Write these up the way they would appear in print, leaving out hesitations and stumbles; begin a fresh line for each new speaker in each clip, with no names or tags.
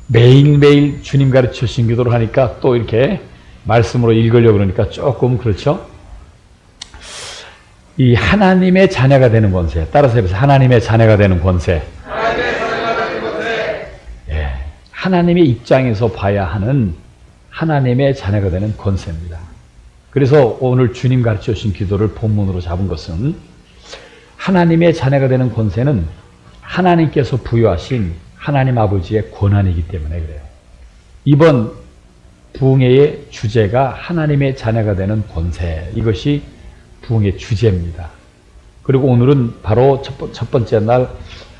매일매일 주님 가르쳐 주신 기도를 하니까 또 이렇게 말씀으로 읽으려고 그러니까 조금 그렇죠. 이 하나님의 자녀가 되는 권세, 따라서 해보세요. 하나님의 자녀가 되는 권세. 예, 하나님의 입장에서 봐야 하는 하나님의 자녀가 되는 권세입니다. 그래서 오늘 주님 가르쳐 주신 기도를 본문으로 잡은 것은 하나님의 자녀가 되는 권세는 하나님께서 부여하신 하나님 아버지의 권한이기 때문에 그래요. 이번 부흥회의 주제가 하나님의 자녀가 되는 권세, 이것이 부흥의 주제입니다. 그리고 오늘은 바로 첫 번째 날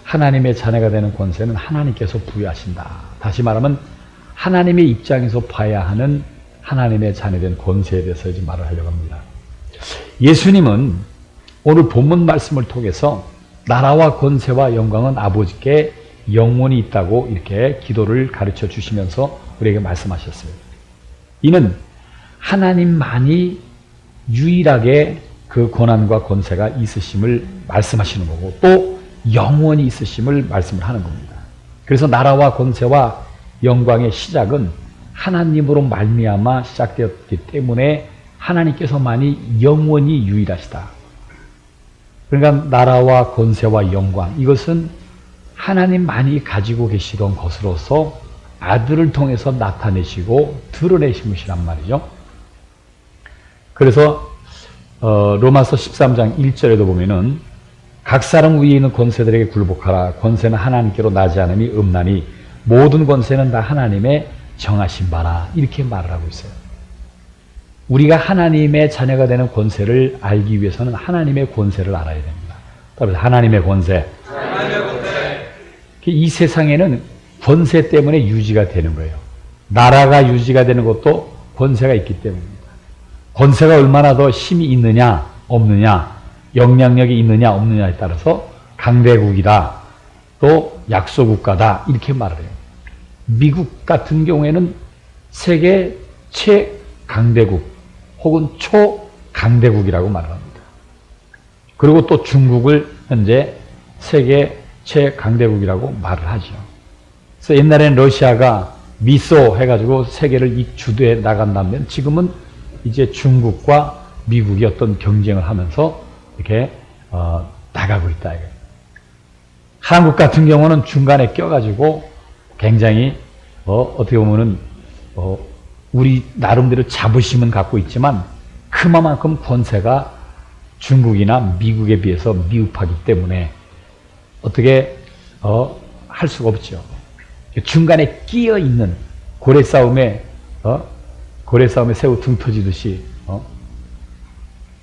하나님의 자녀가 되는 권세는 하나님께서 부여하신다. 다시 말하면 하나님의 입장에서 봐야 하는 하나님의 자녀된 권세에 대해서 이제 말을 하려고 합니다. 예수님은 오늘 본문 말씀을 통해서 나라와 권세와 영광은 아버지께 영원히 있다고 이렇게 기도를 가르쳐 주시면서 우리에게 말씀하셨어요. 이는 하나님만이 유일하게 그 권한과 권세가 있으심을 말씀하시는 거고 또 영원히 있으심을 말씀을 하는 겁니다. 그래서 나라와 권세와 영광의 시작은 하나님으로 말미암아 시작되었기 때문에 하나님께서만이 영원히 유일하시다. 그러니까 나라와 권세와 영광, 이것은 하나님만이 가지고 계시던 것으로서 아들을 통해서 나타내시고 드러내신 것이란 말이죠. 그래서 로마서 13장 1절에도 보면은 각 사람 위에 있는 권세들에게 굴복하라. 권세는 하나님께로 나지 않음이 없나니 모든 권세는 다 하나님의 정하신 바라. 이렇게 말을 하고 있어요. 우리가 하나님의 자녀가 되는 권세를 알기 위해서는 하나님의 권세를 알아야 됩니다. 따라서 하나님의 권세. 이 세상에는 권세 때문에 유지가 되는 거예요. 나라가 유지가 되는 것도 권세가 있기 때문입니다. 권세가 얼마나 더 힘이 있느냐 없느냐, 영향력이 있느냐 없느냐에 따라서 강대국이다, 또 약소국가다, 이렇게 말을 해요. 미국 같은 경우에는 세계 최강대국 혹은 초강대국이라고 말을 합니다. 그리고 또 중국을 현재 세계 최강대국이라고 말을 하죠. 그래서 옛날에는 러시아가 미소 해가지고 세계를 주도해 나간다면 지금은 이제 중국과 미국이 어떤 경쟁을 하면서 이렇게 나가고 있다. 한국 같은 경우는 중간에 껴가지고 굉장히 어떻게 보면은 우리 나름대로 자부심은 갖고 있지만 그만큼 권세가 중국이나 미국에 비해서 미흡하기 때문에 어떻게 할 수가 없죠. 중간에 끼어 있는 고래 싸움에 새우 등 터지듯이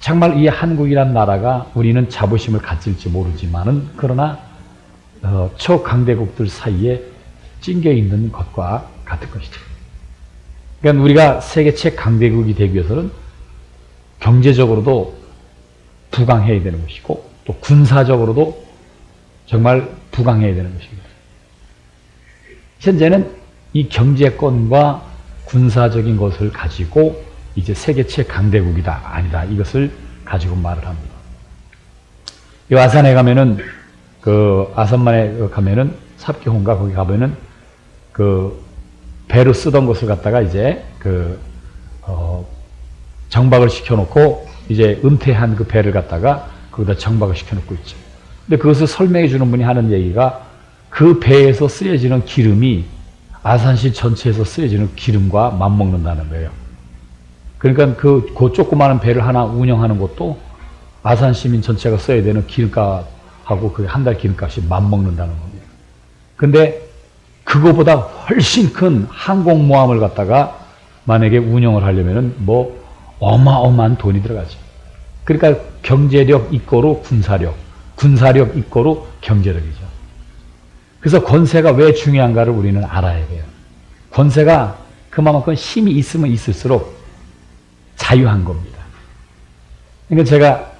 정말 이 한국이란 나라가 우리는 자부심을 가질지 모르지만은 그러나 초강대국들 사이에 찡겨 있는 것과 같은 것이죠. 그러니까 우리가 세계 최강대국이 되기 위해서는 경제적으로도 부강해야 되는 것이고 또 군사적으로도 정말 부강해야 되는 것입니다. 현재는 이 경제권과 군사적인 것을 가지고 이제 세계 최강대국이다, 아니다, 이것을 가지고 말을 합니다. 이 아산에 가면은 아산만에 가면은 삽기홍가 거기 가면은 배로 쓰던 것을 갖다가 이제 정박을 시켜놓고 이제 은퇴한 그 배를 갖다가 거기다 정박을 시켜놓고 있죠. 근데 그것을 설명해 주는 분이 하는 얘기가 그 배에서 쓰여지는 기름이 아산시 전체에서 쓰여지는 기름과 맞먹는다는 거예요. 그러니까 그 조그마한 배를 하나 운영하는 것도 아산 시민 전체가 써야 되는 기름값하고 그 한 달 기름값이 맞먹는다는 겁니다. 근데 그거보다 훨씬 큰 항공모함을 갖다가 만약에 운영을 하려면은 뭐 어마어마한 돈이 들어가죠. 그러니까 경제력 이꼬로 군사력, 군사력 이꼬로 경제력이죠. 그래서 권세가 왜 중요한가를 우리는 알아야 돼요. 권세가 그만큼 힘이 있으면 있을수록 자유한 겁니다. 그러니까 제가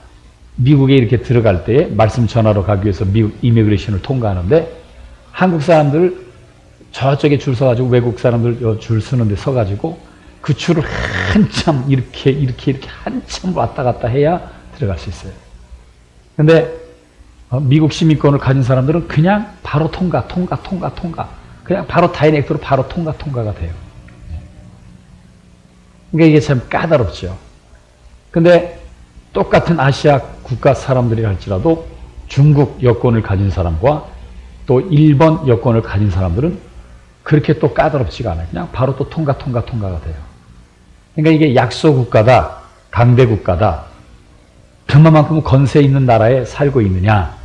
미국에 이렇게 들어갈 때 말씀 전하러 가기 위해서 미국 이미그레이션을 통과하는데 한국 사람들 저쪽에 줄 서가지고 외국 사람들 줄 서는 데 서가지고 그 줄을 한참 이렇게 한참 왔다 갔다 해야 들어갈 수 있어요. 근데 미국 시민권을 가진 사람들은 그냥 바로 통과. 그냥 바로 다이렉트로 바로 통과가 돼요. 그러니까 이게 참 까다롭죠. 근데 똑같은 아시아 국가 사람들이 할지라도 중국 여권을 가진 사람과 또 일본 여권을 가진 사람들은 그렇게 또 까다롭지가 않아요. 그냥 바로 또 통과가 돼요. 그러니까 이게 약소 국가다, 강대 국가다. 그만큼 권세 있는 나라에 살고 있느냐,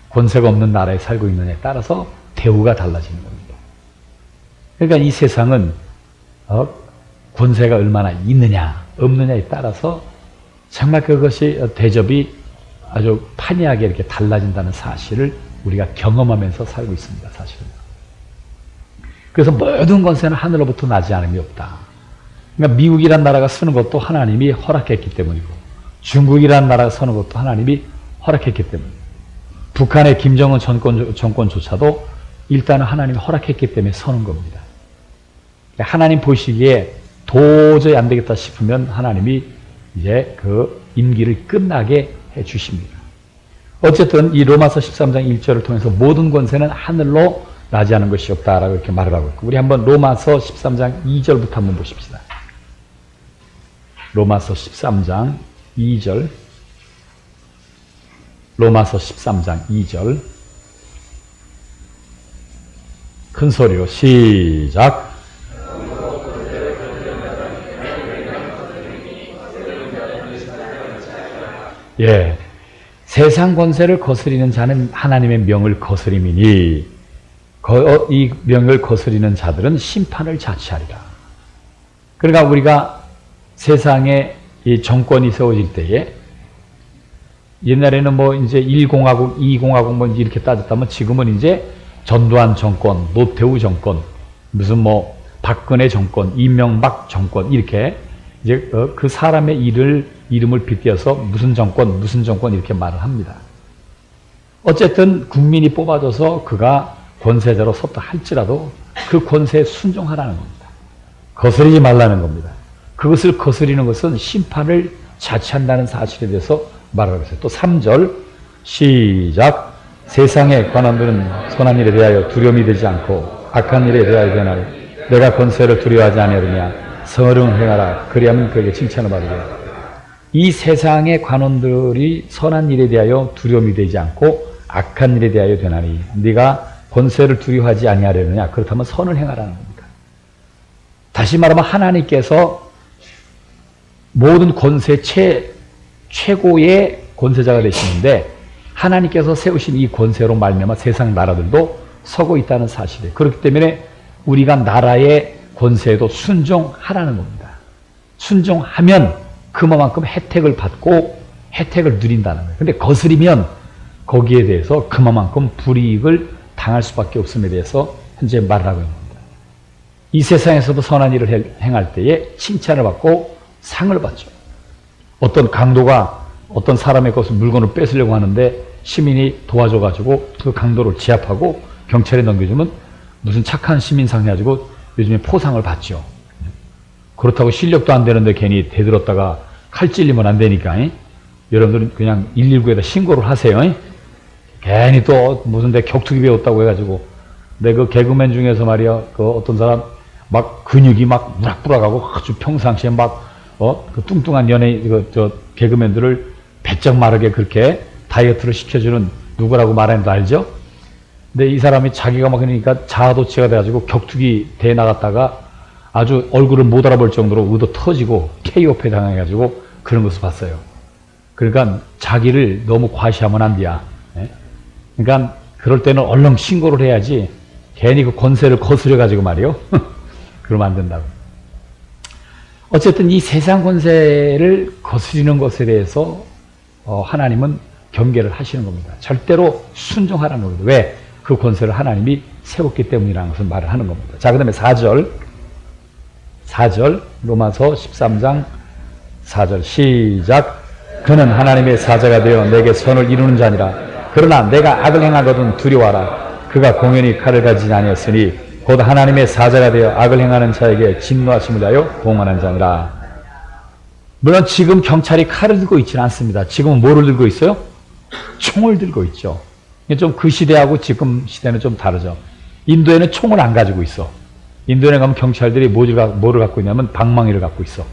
권세가 없는 나라에 살고 있느냐에 따라서 대우가 달라지는 겁니다. 그러니까 이 세상은 권세가 얼마나 있느냐, 없느냐에 따라서 정말 그것이 대접이 아주 판이하게 이렇게 달라진다는 사실을 우리가 경험하면서 살고 있습니다, 사실은. 그래서 모든 권세는 하늘로부터 나지 않음이 없다. 그러니까 미국이란 나라가 서는 것도 하나님이 허락했기 때문이고, 중국이란 나라가 서는 것도 하나님이 허락했기 때문이고, 북한의 김정은 정권조차도 일단은 하나님이 허락했기 때문에 서는 겁니다. 하나님 보시기에 도저히 안 되겠다 싶으면 하나님이 이제 그 임기를 끝나게 해 주십니다. 어쨌든 이 로마서 13장 1절을 통해서 모든 권세는 하늘로 나지 않은 것이 없다라고 이렇게 말을 하고 있고, 우리 한번 로마서 13장 2절부터 한번 보십시다. 로마서 13장 2절. 로마서 13장 2절. 큰 소리로 시작. 예, 세상 권세를 거스리는 자는 하나님의 명을 거스림이니 이 명을 거스리는 자들은 심판을 자취하리라. 그러니까 우리가 세상에 이 정권이 세워질 때에 옛날에는 뭐 이제 1공화국, 2공화국 뭐 이렇게 따졌다면 지금은 이제 전두환 정권, 노태우 정권, 무슨 뭐 박근혜 정권, 이명박 정권 이렇게 이제 그 사람의 이름을 빗대어서 무슨 정권 이렇게 말을 합니다. 어쨌든 국민이 뽑아줘서 그가 권세자로 섰다 할지라도 그 권세에 순종하라는 겁니다. 거스르지 말라는 겁니다. 그것을 거스리는 것은 심판을 자취한다는 사실에 대해서 말하고 있어요. 또 3절 시작. 세상의 관원들은 선한 일에 대하여 두려움이 되지 않고 악한 일에 대하여 되나니 내가 권세를 두려워하지 아니하느냐. 선을 행하라. 그리하면 그에게 칭찬을 받으리라. 이 세상의 관원들이 선한 일에 대하여 두려움이 되지 않고 악한 일에 대하여 되나니 네가 권세를 두려워하지 아니하려느냐. 그렇다면 선을 행하라는 겁니다. 다시 말하면 하나님께서 모든 권세 최고의 권세자가 되시는데 하나님께서 세우신 이 권세로 말미암아 세상 나라들도 서고 있다는 사실이에요. 그렇기 때문에 우리가 나라의 권세에도 순종하라는 겁니다. 순종하면 그만큼 혜택을 받고 혜택을 누린다는 거예요. 근데 거스리면 거기에 대해서 그만큼 불이익을 당할 수밖에 없음에 대해서 현재 말을 하고 있는 겁니다. 이 세상에서도 선한 일을 행할 때에 칭찬을 받고 상을 받죠. 어떤 강도가 어떤 사람의 것을 물건을 뺏으려고 하는데 시민이 도와줘가지고 그 강도를 제압하고 경찰에 넘겨주면 무슨 착한 시민상 해가지고 요즘에 포상을 받죠. 그렇다고 실력도 안 되는데 괜히 대들었다가 칼 찔리면 안 되니까 여러분들은 그냥 119에다 신고를 하세요. 괜히 또 무슨 데 격투기 배웠다고 해가지고 내 그 개그맨 중에서 말이야 그 어떤 사람 막 근육이 막 무락부락하고 아주 평상시에 막 그 뚱뚱한 저 개그맨들을 배쩍 마르게 그렇게 다이어트를 시켜주는 누구라고 말하는 거 알죠? 근데 이 사람이 자기가 막 그러니까 자아도취가 돼가지고 격투기 대회 나갔다가 아주 얼굴을 못 알아볼 정도로 의도 터지고 KO패 당해가지고 그런 것을 봤어요. 그러니까 자기를 너무 과시하면 안 돼야. 그러니까 그럴 때는 얼른 신고를 해야지 괜히 그 권세를 거스려가지고 말이요. 그러면 안 된다고. 어쨌든 이 세상 권세를 거스리는 것에 대해서 하나님은 경계를 하시는 겁니다. 절대로 순종하라는 겁니다. 왜? 그 권세를 하나님이 세웠기 때문이라는 것을 말을 하는 겁니다. 자, 그 다음에 4절 로마서 13장 4절 시작. 그는 하나님의 사자가 되어 내게 선을 이루는 자니라. 그러나 내가 악을 행하거든 두려워하라. 그가 공연히 칼을 가지지 아니었으니 곧 하나님의 사자가 되어 악을 행하는 자에게 진노하심을 위하여 공언한 자니라. 물론 지금 경찰이 칼을 들고 있지는 않습니다. 지금은 뭐를 들고 있어요? 총을 들고 있죠. 좀 그 시대하고 지금 시대는 좀 다르죠. 인도에는 총을 안 가지고 있어. 인도에 가면 경찰들이 뭐를 갖고 있냐면 방망이를 갖고 있어.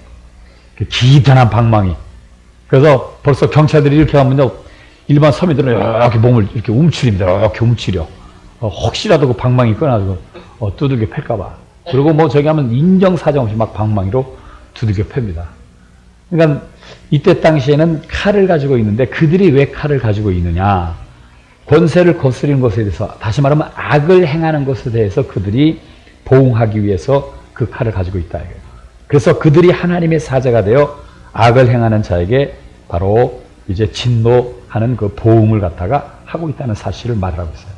기탄한 방망이. 그래서 벌써 경찰들이 이렇게 하면요, 일반 서민들은 이렇게 몸을 이렇게 움츠립니다. 이렇게 움츠려. 혹시라도 그 방망이 꺼가지고 두들겨 팰까봐. 그리고 뭐 저기 하면 인정사정 없이 막 방망이로 두들겨 팹니다. 그러니까 이때 당시에는 칼을 가지고 있는데 그들이 왜 칼을 가지고 있느냐. 권세를 거스리는 것에 대해서, 다시 말하면 악을 행하는 것에 대해서 그들이 보응하기 위해서 그 칼을 가지고 있다. 그래서 그들이 하나님의 사자가 되어 악을 행하는 자에게 바로 이제 진노하는 그 보응을 갖다가 하고 있다는 사실을 말하고 있어요.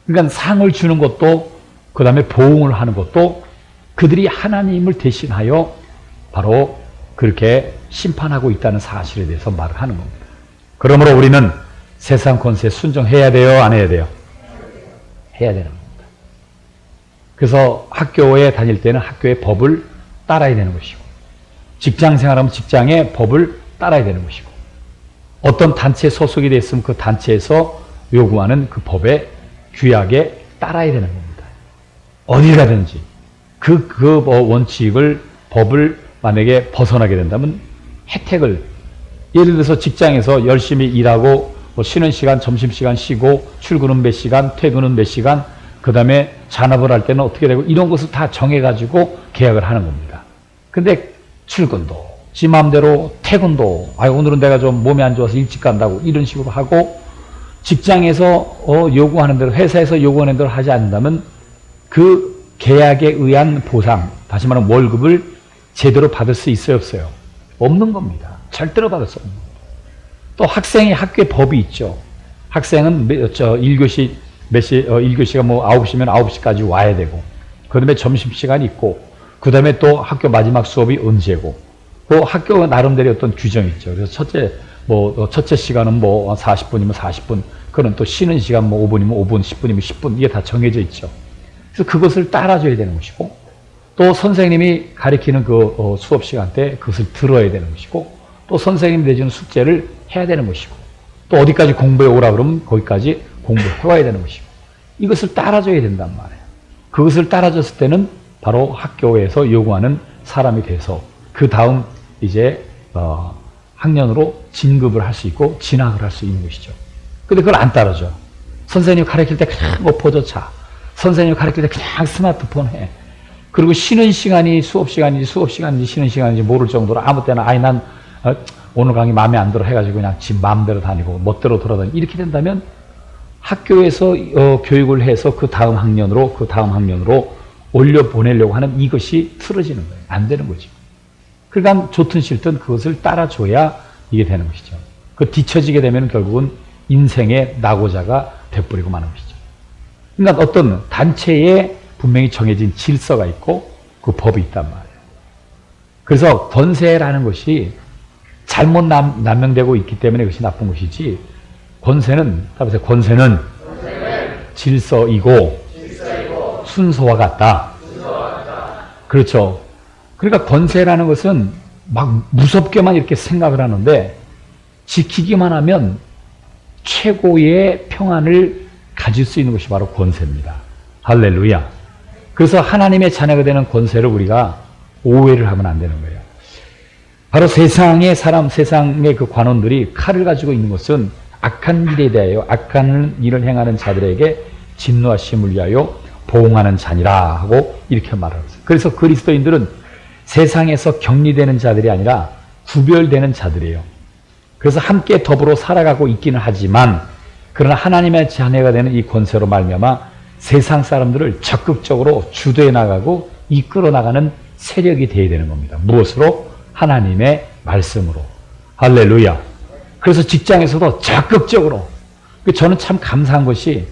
그러니까 상을 주는 것도, 그 다음에 보응을 하는 것도 그들이 하나님을 대신하여 바로 그렇게 심판하고 있다는 사실에 대해서 말을 하는 겁니다. 그러므로 우리는 세상 권세에 순종해야 돼요? 안 해야 돼요? 해야 되는 겁니다. 그래서 학교에 다닐 때는 학교의 법을 따라야 되는 것이고, 직장 생활하면 직장의 법을 따라야 되는 것이고, 어떤 단체에 소속이 되어 있으면 그 단체에서 요구하는 그 법의 규약에 따라야 되는 겁니다. 어딜 가든지 그 원칙을, 법을 만약에 벗어나게 된다면 혜택을, 예를 들어서 직장에서 열심히 일하고 쉬는 시간, 점심시간 쉬고, 출근은 몇 시간, 퇴근은 몇 시간, 그 다음에 잔업을 할 때는 어떻게 되고, 이런 것을 다 정해가지고 계약을 하는 겁니다. 근데 출근도 지 마음대로, 퇴근도 오늘은 내가 좀 몸이 안 좋아서 일찍 간다고 이런 식으로 하고, 직장에서 요구하는 대로, 회사에서 요구하는 대로 하지 않는다면 그 계약에 의한 보상, 다시 말하면 월급을 제대로 받을 수 있어요, 없어요? 없는 겁니다. 절대로 받을 수 없는 겁니다. 또 학생이 학교에 법이 있죠. 학생은 1교시 몇 시, 1교시가 뭐 9시면 9시까지 와야 되고, 그 다음에 점심시간이 있고, 그 다음에 또 학교 마지막 수업이 언제고, 또 학교 나름대로 어떤 규정이 있죠. 그래서 첫째 시간은 뭐 40분이면 40분, 그건 또 쉬는 시간 뭐 5분이면 5분, 10분이면 10분, 이게 다 정해져 있죠. 그래서 그것을 따라줘야 되는 것이고, 또 선생님이 가르치는 그 수업 시간 때 그것을 들어야 되는 것이고, 또 선생님이 내주는 숙제를 해야 되는 것이고, 또 어디까지 공부해 오라 그러면 거기까지 공부해 와야 되는 것이고, 이것을 따라줘야 된단 말이에요. 그것을 따라줬을 때는 바로 학교에서 요구하는 사람이 돼서 그 다음 이제 학년으로 진급을 할 수 있고 진학을 할 수 있는 것이죠. 근데 그걸 안 따라줘. 선생님 가르칠 때 그냥 뭐 포도차, 선생님 가르칠 때 그냥 스마트폰 해. 그리고 쉬는 시간이 수업 시간인지 쉬는 시간인지 모를 정도로 아무 때나 난 오늘 강의 마음에 안 들어 해가지고 그냥 지 마음대로 다니고 멋대로 돌아다니고, 이렇게 된다면 학교에서 교육을 해서 그 다음 학년으로 올려보내려고 하는 이것이 틀어지는 거예요. 안 되는 거죠. 그러니까 좋든 싫든 그것을 따라줘야 이게 되는 것이죠. 그 뒤처지게 되면 결국은 인생의 낙오자가 돼버리고 마는 것이죠. 그러니까 어떤 단체에 분명히 정해진 질서가 있고 그 법이 있단 말이에요. 그래서 권세라는 것이 잘못 남용되고 있기 때문에 그것이 나쁜 것이지, 권세는 질서이고 순서와 같다. 그렇죠. 그러니까 권세라는 것은 막 무섭게만 이렇게 생각을 하는데, 지키기만 하면 최고의 평안을 가질 수 있는 것이 바로 권세입니다. 할렐루야. 그래서 하나님의 자녀가 되는 권세를 우리가 오해를 하면 안 되는 거예요. 바로 세상의 그 관원들이 칼을 가지고 있는 것은 악한 일에 대하여, 악한 일을 행하는 자들에게 진노하심을 위하여 보응하는 자니라 하고 이렇게 말하고 있어요. 그래서 그리스도인들은 세상에서 격리되는 자들이 아니라 구별되는 자들이에요. 그래서 함께 더불어 살아가고 있기는 하지만, 그러나 하나님의 자녀가 되는 이 권세로 말미암아 세상 사람들을 적극적으로 주도해 나가고 이끌어 나가는 세력이 되어야 되는 겁니다. 무엇으로? 하나님의 말씀으로. 할렐루야. 그래서 직장에서도 적극적으로, 저는 참 감사한 것이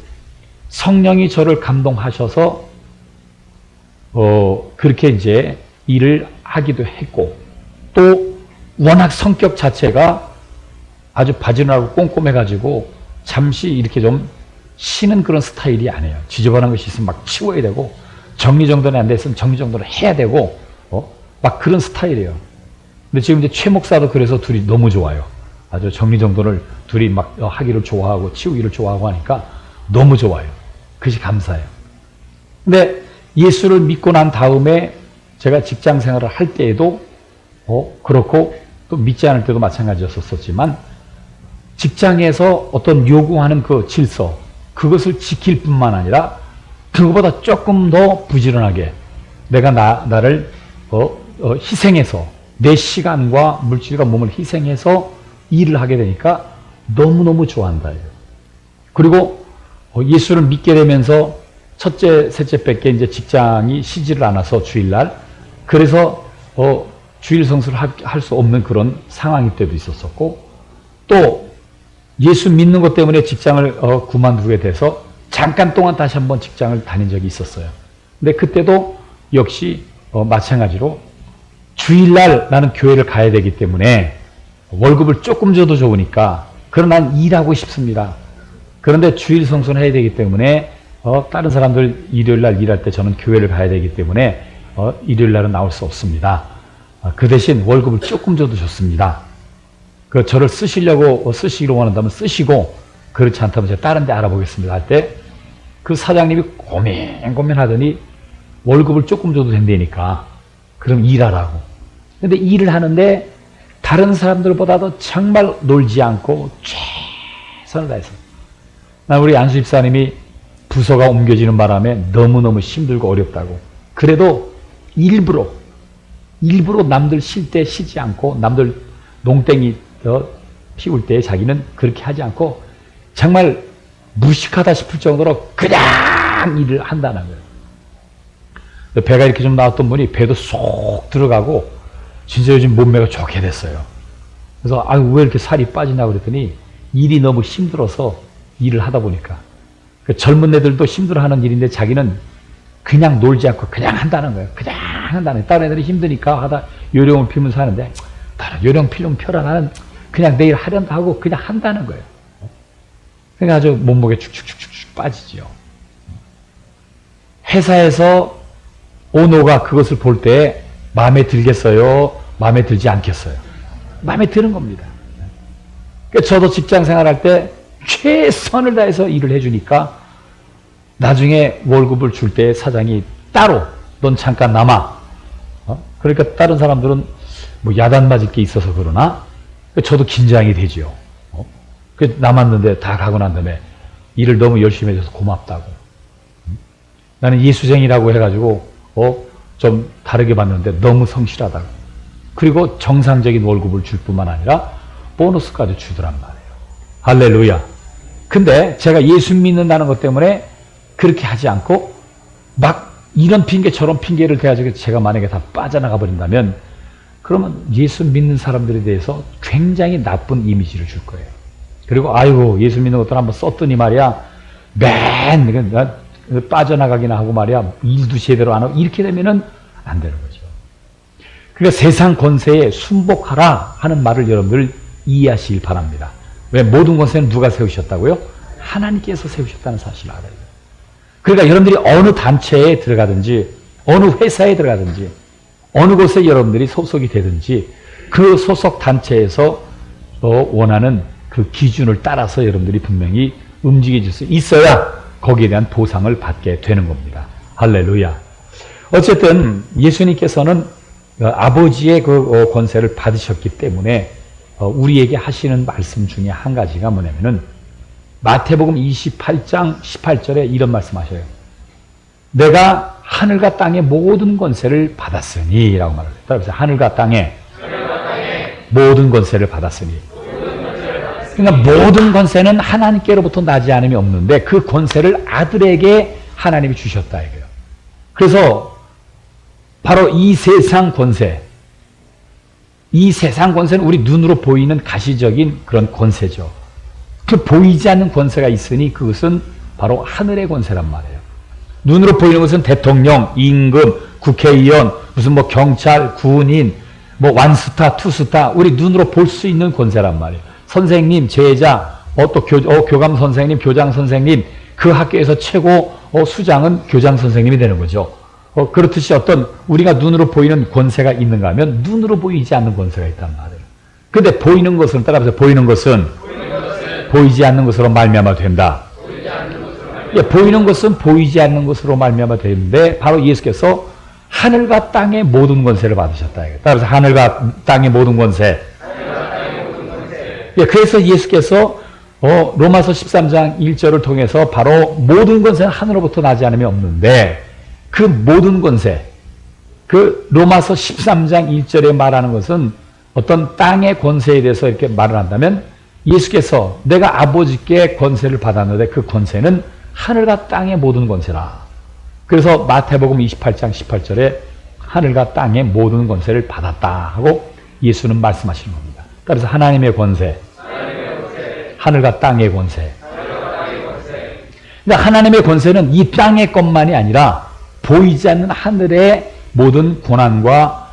성령이 저를 감동하셔서 그렇게 이제 일을 하기도 했고, 또 워낙 성격 자체가 아주 바지런하고 꼼꼼해가지고 잠시 이렇게 좀 쉬는 그런 스타일이 아니에요. 지저분한 것이 있으면 막 치워야 되고, 정리정돈이 안 됐으면 정리정돈을 해야 되고, 막 그런 스타일이에요. 근데 지금 이제 최 목사도 그래서 둘이 너무 좋아요. 아주 정리정돈을 둘이 막 하기를 좋아하고 치우기를 좋아하고 하니까 너무 좋아요. 그것이 감사해요. 근데 예수를 믿고 난 다음에 제가 직장 생활을 할 때에도 그렇고 또 믿지 않을 때도 마찬가지였었지만 직장에서 어떤 요구하는 그 질서 그것을 지킬 뿐만 아니라 그것보다 조금 더 부지런하게 내가 나를 희생해서 내 시간과 물질과 몸을 희생해서 일을 하게 되니까 너무너무 좋아한다. 그리고 예수를 믿게 되면서 첫째, 셋째밖에 이제 직장이 쉬지를 않아서 주일날 그래서 주일 성수를 할 수 없는 그런 상황일 때도 있었었고 또 예수 믿는 것 때문에 직장을 그만두게 돼서 잠깐 동안 다시 한번 직장을 다닌 적이 있었어요. 근데 그때도 역시 마찬가지로 주일날 나는 교회를 가야 되기 때문에 월급을 조금 줘도 좋으니까 그러나 난 일하고 싶습니다. 그런데 주일 성수는 해야 되기 때문에 다른 사람들 일요일날 일할 때 저는 교회를 가야 되기 때문에 일요일날은 나올 수 없습니다. 그 대신 월급을 조금 줘도 좋습니다. 저를 쓰시기로 원한다면 쓰시고 그렇지 않다면 제가 다른 데 알아보겠습니다 할 때 그 사장님이 고민하더니 월급을 조금 줘도 된다니까 그럼 일하라고. 근데 일을 하는데 다른 사람들보다도 정말 놀지 않고 최선을 다해서 우리 안수 집사님이 부서가 옮겨지는 바람에 너무너무 힘들고 어렵다고 그래도 일부러 남들 쉴 때 쉬지 않고 남들 농땡이 피울 때 자기는 그렇게 하지 않고 정말 무식하다 싶을 정도로 그냥 일을 한다는 거예요. 배가 이렇게 좀 나왔던 분이 배도 쏙 들어가고 진짜 요즘 몸매가 좋게 됐어요. 그래서 왜 이렇게 살이 빠지나 그랬더니 일이 너무 힘들어서 일을 하다 보니까 젊은 애들도 힘들어하는 일인데 자기는 그냥 놀지 않고 그냥 한다는 거예요. 그냥 한다는 거예요. 다른 애들이 힘드니까 하다 요령을 피면서 하는데 다른 요령 필름 펴라 나는 그냥 내일 하련다 하고 그냥 한다는 거예요. 그러니까 아주 몸무게 축축축축 빠지죠. 회사에서 오너가 그것을 볼 때 마음에 들겠어요? 마음에 들지 않겠어요? 마음에 드는 겁니다. 그러니까 저도 직장 생활할 때 최선을 다해서 일을 해주니까 나중에 월급을 줄 때 사장이 따로 넌 잠깐 남아. 그러니까 다른 사람들은 뭐 야단 맞을 게 있어서 그러나 저도 긴장이 되죠. 남았는데 다 가고 난 다음에 일을 너무 열심히 해줘서 고맙다고. 나는 이수쟁이라고 해가지고 좀 다르게 봤는데 너무 성실하다고. 그리고 정상적인 월급을 줄 뿐만 아니라 보너스까지 주더란 말이에요. 할렐루야. 근데 제가 예수 믿는다는 것 때문에 그렇게 하지 않고 막 이런 핑계 저런 핑계를 대가지고 제가 만약에 다 빠져나가 버린다면 그러면 예수 믿는 사람들에 대해서 굉장히 나쁜 이미지를 줄 거예요. 그리고 아이고 예수 믿는 것들 한번 썼더니 말이야 맨 빠져나가기나 하고 말이야 일도 제대로 안 하고 이렇게 되면은 안 되는 거죠. 그러니까 세상 권세에 순복하라 하는 말을 여러분들 이해하시길 바랍니다. 왜? 모든 권세는 누가 세우셨다고요? 하나님께서 세우셨다는 사실을 알아요. 그러니까 여러분들이 어느 단체에 들어가든지 어느 회사에 들어가든지 어느 곳에 여러분들이 소속이 되든지 그 소속 단체에서 원하는 그 기준을 따라서 여러분들이 분명히 움직여질 수 있어야 거기에 대한 보상을 받게 되는 겁니다. 할렐루야. 어쨌든 예수님께서는 아버지의 그 권세를 받으셨기 때문에 우리에게 하시는 말씀 중에 한 가지가 뭐냐면은 마태복음 28장 18절에 이런 말씀하셔요. 내가 하늘과 땅의 모든 권세를 받았으니 라고 말을 해요. 따라서 하늘과 땅에 모든 권세를 받았으니. 그러니까 모든 권세는 하나님께로부터 나지 않음이 없는데 그 권세를 아들에게 하나님이 주셨다 이거예요. 그래서 바로 이 세상 권세, 이 세상 권세는 우리 눈으로 보이는 가시적인 그런 권세죠. 그 보이지 않는 권세가 있으니 그것은 바로 하늘의 권세란 말이에요. 눈으로 보이는 것은 대통령, 임금, 국회의원, 무슨 뭐 경찰, 군인, 뭐 완스타, 투스타, 우리 눈으로 볼 수 있는 권세란 말이에요. 선생님, 제자, 또 교감 선생님, 교장 선생님, 그 학교에서 최고 수장은 교장 선생님이 되는 거죠. 그렇듯이 어떤 우리가 눈으로 보이는 권세가 있는가 하면 눈으로 보이지 않는 권세가 있단 말이에요. 근데 보이는 것은 따라서 보이는 것은 보이지 않는 것으로 말미암아 된다. 예, 보이는 것은 보이지 않는 것으로 말미암아 되는데 바로 예수께서 하늘과 땅의 모든 권세를 받으셨다. 따라서 하늘과 땅의 모든 권세. 예, 그래서 예수께서 로마서 13장 1절을 통해서 바로 모든 권세는 하늘로부터 나지 않으면 없는데 그 모든 권세, 그 로마서 13장 1절에 말하는 것은 어떤 땅의 권세에 대해서 이렇게 말을 한다면 예수께서 내가 아버지께 권세를 받았는데 그 권세는 하늘과 땅의 모든 권세라. 그래서 마태복음 28장 18절에 하늘과 땅의 모든 권세를 받았다 하고 예수는 말씀하시는 겁니다. 그래서 하나님의 권세, 하늘과 땅의 권세. 그러니까 하나님의 권세는 이 땅의 것만이 아니라 보이지 않는 하늘의 모든 고난과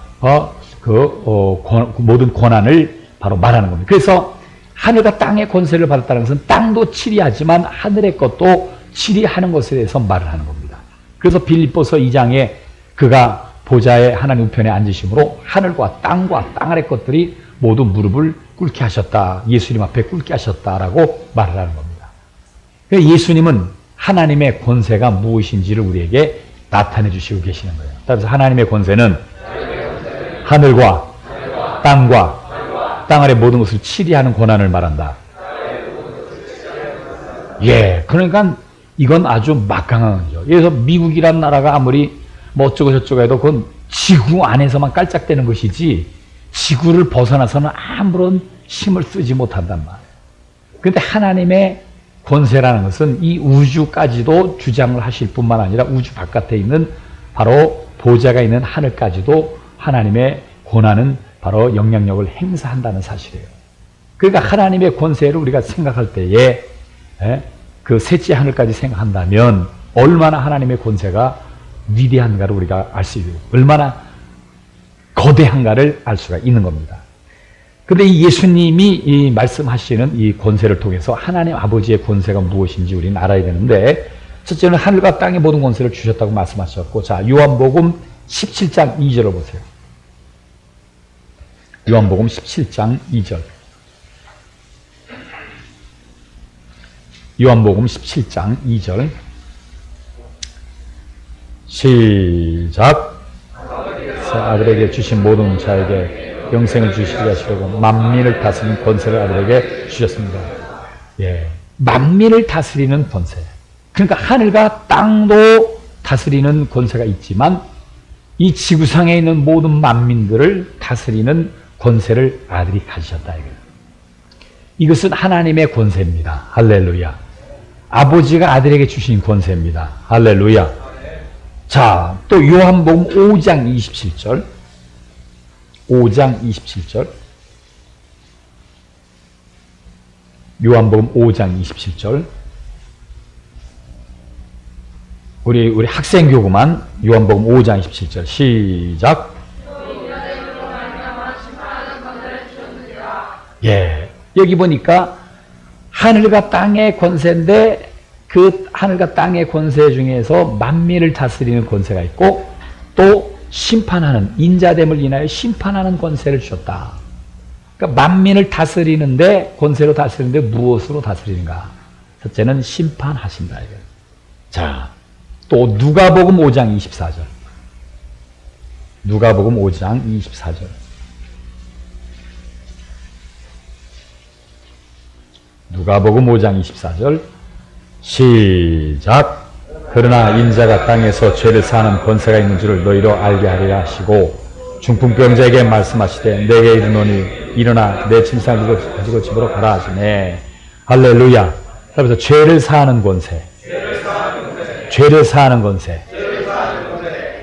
모든 고난을 바로 말하는 겁니다. 그래서 하늘과 땅의 권세를 받았다는 것은 땅도 치리하지만 하늘의 것도 치리하는 것에 대해서 말을 하는 겁니다. 그래서 빌립보서 2장에 그가 보좌에 하나님 우편에 앉으심으로 하늘과 땅 아래 것들이 모두 무릎을 꿇게 하셨다. 예수님 앞에 꿇게 하셨다라고 말을 하는 겁니다. 예수님은 하나님의 권세가 무엇인지를 우리에게 나타내 주시고 계시는 거예요. 따라서 하나님의 권세는 하늘과 땅과 땅 아래 모든 것을 치리하는 권한을 말한다. 예, 그러니까 이건 아주 막강한 거죠. 그래서 미국이란 나라가 아무리 뭐 어쩌고 저쩌고 해도 그건 지구 안에서만 깔짝대는 것이지 지구를 벗어나서는 아무런 힘을 쓰지 못한단 말이에요. 그런데 하나님의 권세라는 것은 이 우주까지도 주장을 하실 뿐만 아니라 우주 바깥에 있는 바로 보좌가 있는 하늘까지도 하나님의 권한은 바로 영향력을 행사한다는 사실이에요. 그러니까 하나님의 권세를 우리가 생각할 때에 그 셋째 하늘까지 생각한다면 얼마나 하나님의 권세가 위대한가를 우리가 알 수 있고 얼마나 거대한가를 알 수가 있는 겁니다. 그런데 이 예수님이 이 말씀하시는 이 권세를 통해서 하나님 아버지의 권세가 무엇인지 우리는 알아야 되는데 첫째는 하늘과 땅의 모든 권세를 주셨다고 말씀하셨고 자 요한복음 17장 2절을 보세요. 요한복음 17장 2절 요한복음 17장 2절 시작 아들에게 주신 모든 자에게 영생을 주시리라 하시려고 만민을 다스리는 권세를 아들에게 주셨습니다. 예, 만민을 다스리는 권세. 그러니까 하늘과 땅도 다스리는 권세가 있지만 이 지구상에 있는 모든 만민들을 다스리는 권세를 아들이 가지셨다. 이것은 하나님의 권세입니다. 할렐루야. 아버지가 아들에게 주신 권세입니다. 할렐루야. 자, 또 요한복음 5장 27절 5장 27절 요한복음 5장 27절 우리 학생교구만 요한복음 5장 27절 시작 예, 여기 보니까 하늘과 땅의 권세인데 그 하늘과 땅의 권세 중에서 만민을 다스리는 권세가 있고 또 심판하는 인자됨을 인하여 심판하는 권세를 주셨다. 그러니까 만민을 다스리는데 권세로 다스리는데 무엇으로 다스리는가? 첫째는 심판하신다. 자, 또 누가복음 5장 24절 누가복음 5장 24절 누가복음 5장 24절 시작 그러나 인자가 땅에서 죄를 사하는 권세가 있는 줄을 너희로 알게 하리라 하시고 중풍병자에게 말씀하시되 내게 이르노니 일어나 내 침상을 가지고 집으로 가라 하시네. 할렐루야. 그래서 죄를 사하는 권세 죄를 사하는 권세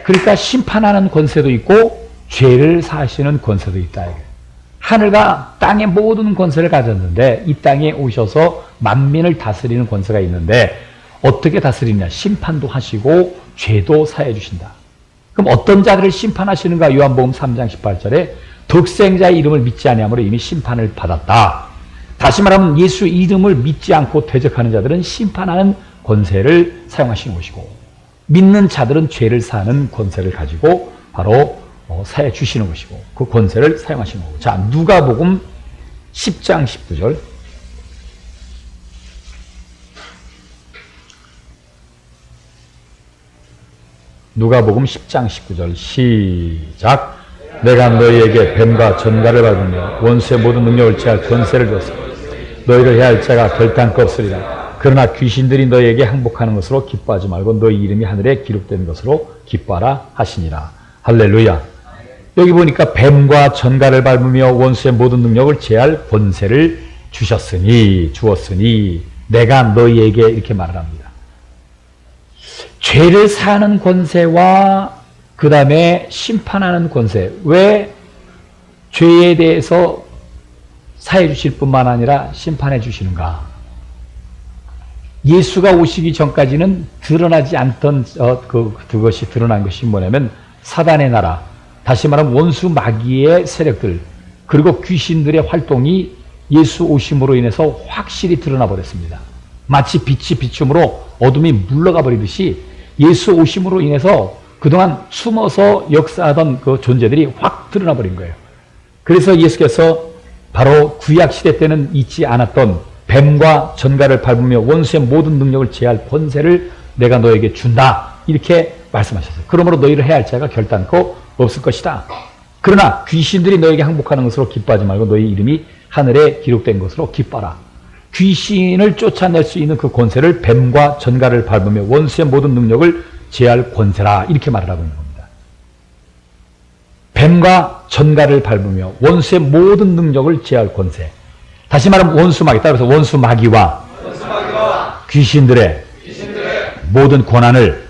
그러니까 심판하는 권세도 있고 죄를 사하시는 권세도 있다. 하늘과 땅의 모든 권세를 가졌는데 이 땅에 오셔서 만민을 다스리는 권세가 있는데 어떻게 다스리냐? 심판도 하시고 죄도 사해 주신다. 그럼 어떤 자들을 심판하시는가? 요한복음 3장 18절에 독생자의 이름을 믿지 아니함으로 이미 심판을 받았다. 다시 말하면 예수 이름을 믿지 않고 대적하는 자들은 심판하는 권세를 사용하시는 것이고 믿는 자들은 죄를 사하는 권세를 가지고 바로 사해 주시는 것이고 그 권세를 사용하시는 거고. 자, 누가복음 10장 19절 누가복음 10장 19절 시작. 내가 너희에게 뱀과 전갈을 밟으며 원수의 모든 능력을 제할 권세를 줬으니 너희를 해할 자가 결단코 없으리라. 그러나 귀신들이 너희에게 항복하는 것으로 기뻐하지 말고 너희 이름이 하늘에 기록된 것으로 기뻐하라 하시니라. 할렐루야. 여기 보니까 뱀과 전갈을 밟으며 원수의 모든 능력을 제할 권세를 주었으니 내가 너희에게 이렇게 말을 합니다. 죄를 사하는 권세와 그 다음에 심판하는 권세. 왜 죄에 대해서 사해 주실 뿐만 아니라 심판해 주시는가? 예수가 오시기 전까지는 드러나지 않던 그것이 드러난 것이 뭐냐면 사단의 나라, 다시 말하면 원수 마귀의 세력들, 그리고 귀신들의 활동이 예수 오심으로 인해서 확실히 드러나 버렸습니다. 마치 빛이 비춤으로 어둠이 물러가 버리듯이 예수 오심으로 인해서 그동안 숨어서 역사하던 그 존재들이 확 드러나 버린 거예요. 그래서 예수께서 바로 구약시대 때는 잊지 않았던 뱀과 전갈을 밟으며 원수의 모든 능력을 제할 권세를 내가 너에게 준다, 이렇게 말씀하셨어요. 그러므로 너희를 해할 자가 결단코 없을 것이다. 그러나 귀신들이 너에게 항복하는 것으로 기뻐하지 말고 너희 이름이 하늘에 기록된 것으로 기뻐하라. 귀신을 쫓아낼 수 있는 그 권세를 뱀과 전갈을 밟으며 원수의 모든 능력을 제할 권세라, 이렇게 말을 하고 있는 겁니다. 뱀과 전갈을 밟으며 원수의 모든 능력을 제할 권세. 다시 말하면 원수 마귀, 따라서 원수 마귀와 귀신들의 모든 권한을,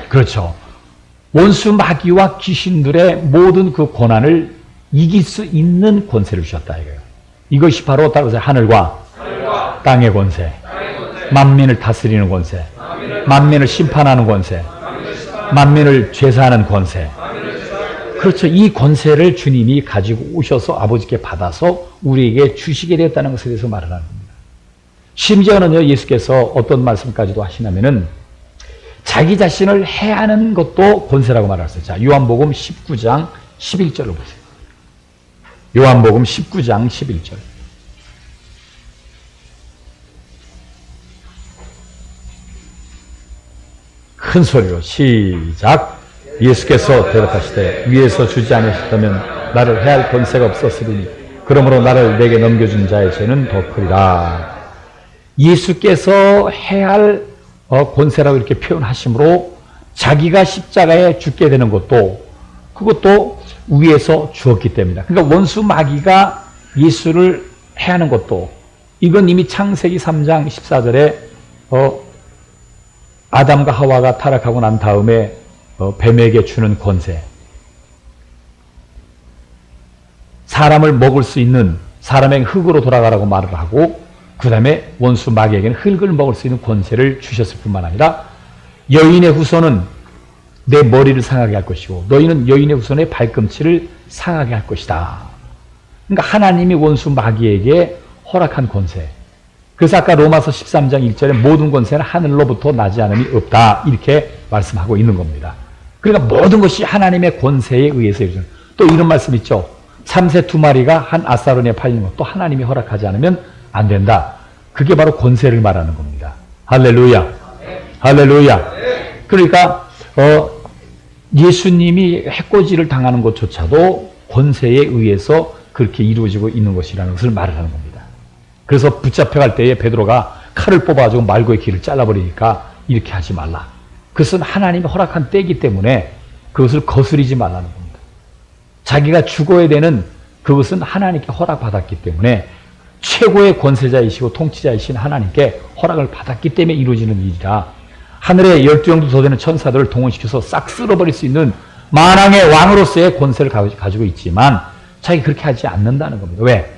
그렇죠. 원수 마귀와 귀신들의 모든 그 권한을 이길 수 있는 권세를 주셨다 이거예요. 이것이 바로 따라서 하늘과 땅의 권세, 만민을 다스리는 권세, 만민을 심판하는 권세, 만민을 죄사하는 권세. 그렇죠. 이 권세를 주님이 가지고 오셔서 아버지께 받아서 우리에게 주시게 되었다는 것에 대해서 말을 하는 겁니다. 심지어는요, 예수께서 어떤 말씀까지도 하시냐면은 자기 자신을 해하는 것도 권세라고 말하셨어요. 자, 요한복음 19장 11절을 보세요. 요한복음 19장 11절. 큰 소리로 시작. 예수께서 대답하시되 위에서 주지 않으셨다면 나를 해할 권세가 없었으리니 그러므로 나를 내게 넘겨준 자의 죄는 더 크리라. 예수께서 해할 권세라고 이렇게 표현하심으로 자기가 십자가에 죽게 되는 것도, 그것도 위에서 주었기 때문이다. 그러니까 원수 마귀가 예수를 해하는 것도, 이건 이미 창세기 3장 14절에 아담과 하와가 타락하고 난 다음에 뱀에게 주는 권세, 사람을 먹을 수 있는, 사람에게 흙으로 돌아가라고 말을 하고 그 다음에 원수 마귀에게는 흙을 먹을 수 있는 권세를 주셨을 뿐만 아니라 여인의 후손은 내 머리를 상하게 할 것이고 너희는 여인의 후손의 발꿈치를 상하게 할 것이다. 그러니까 하나님이 원수 마귀에게 허락한 권세. 그래서 아까 로마서 13장 1절에 모든 권세는 하늘로부터 나지 않음이 없다, 이렇게 말씀하고 있는 겁니다. 그러니까 모든 것이 하나님의 권세에 의해서 이루어져요. 또 이런 말씀 있죠. 참새 2마리가 한 아사론에 팔리는 것도 하나님이 허락하지 않으면 안 된다. 그게 바로 권세를 말하는 겁니다. 할렐루야. 할렐루야. 그러니까 예수님이 해코지를 당하는 것조차도 권세에 의해서 그렇게 이루어지고 있는 것이라는 것을 말을 하는 겁니다. 그래서 붙잡혀갈 때에 베드로가 칼을 뽑아가지고 말고의 길을 잘라버리니까 이렇게 하지 말라. 그것은 하나님이 허락한 때이기 때문에 그것을 거스리지 말라는 겁니다. 자기가 죽어야 되는 그것은 하나님께 허락받았기 때문에 최고의 권세자이시고 통치자이신 하나님께 허락을 받았기 때문에 이루어지는 일이라 하늘에 12영도 더 되는 천사들을 동원시켜서 싹 쓸어버릴 수 있는 만왕의 왕으로서의 권세를 가지고 있지만 자기 그렇게 하지 않는다는 겁니다. 왜?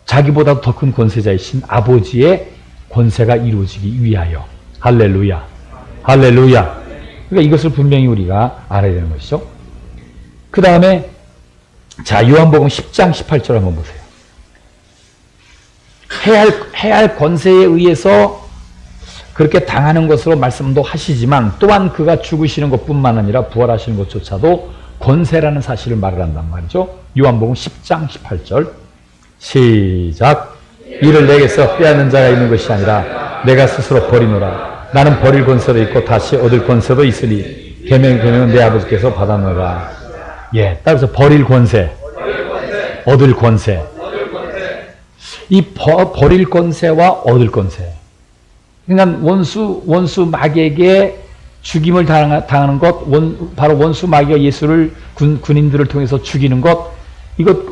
자기보다 더 큰 권세자이신 아버지의 권세가 이루어지기 위하여. 할렐루야. 할렐루야. 그러니까 이것을 분명히 우리가 알아야 되는 것이죠. 그 다음에 자, 요한복음 10장 18절 한번 보세요. 해할 권세에 의해서 그렇게 당하는 것으로 말씀도 하시지만 또한 그가 죽으시는 것뿐만 아니라 부활하시는 것조차도 권세라는 사실을 말을 한단 말이죠. 요한복음 10장 18절 시작. 이를 내게서 빼앗는 자가 있는 것이 아니라 내가 스스로 버리노라. 나는 버릴 권세도 있고 다시 얻을 권세도 있으니 계명은 내 아버지께서 받았노라. 예, 따라서 버릴 권세, 얻을 권세. 이 버릴 권세와 얻을 권세. 그러니까 원수 마귀에게 죽임을 당하는 것, 바로 원수 마귀가 예수를 군인들을 통해서 죽이는 것,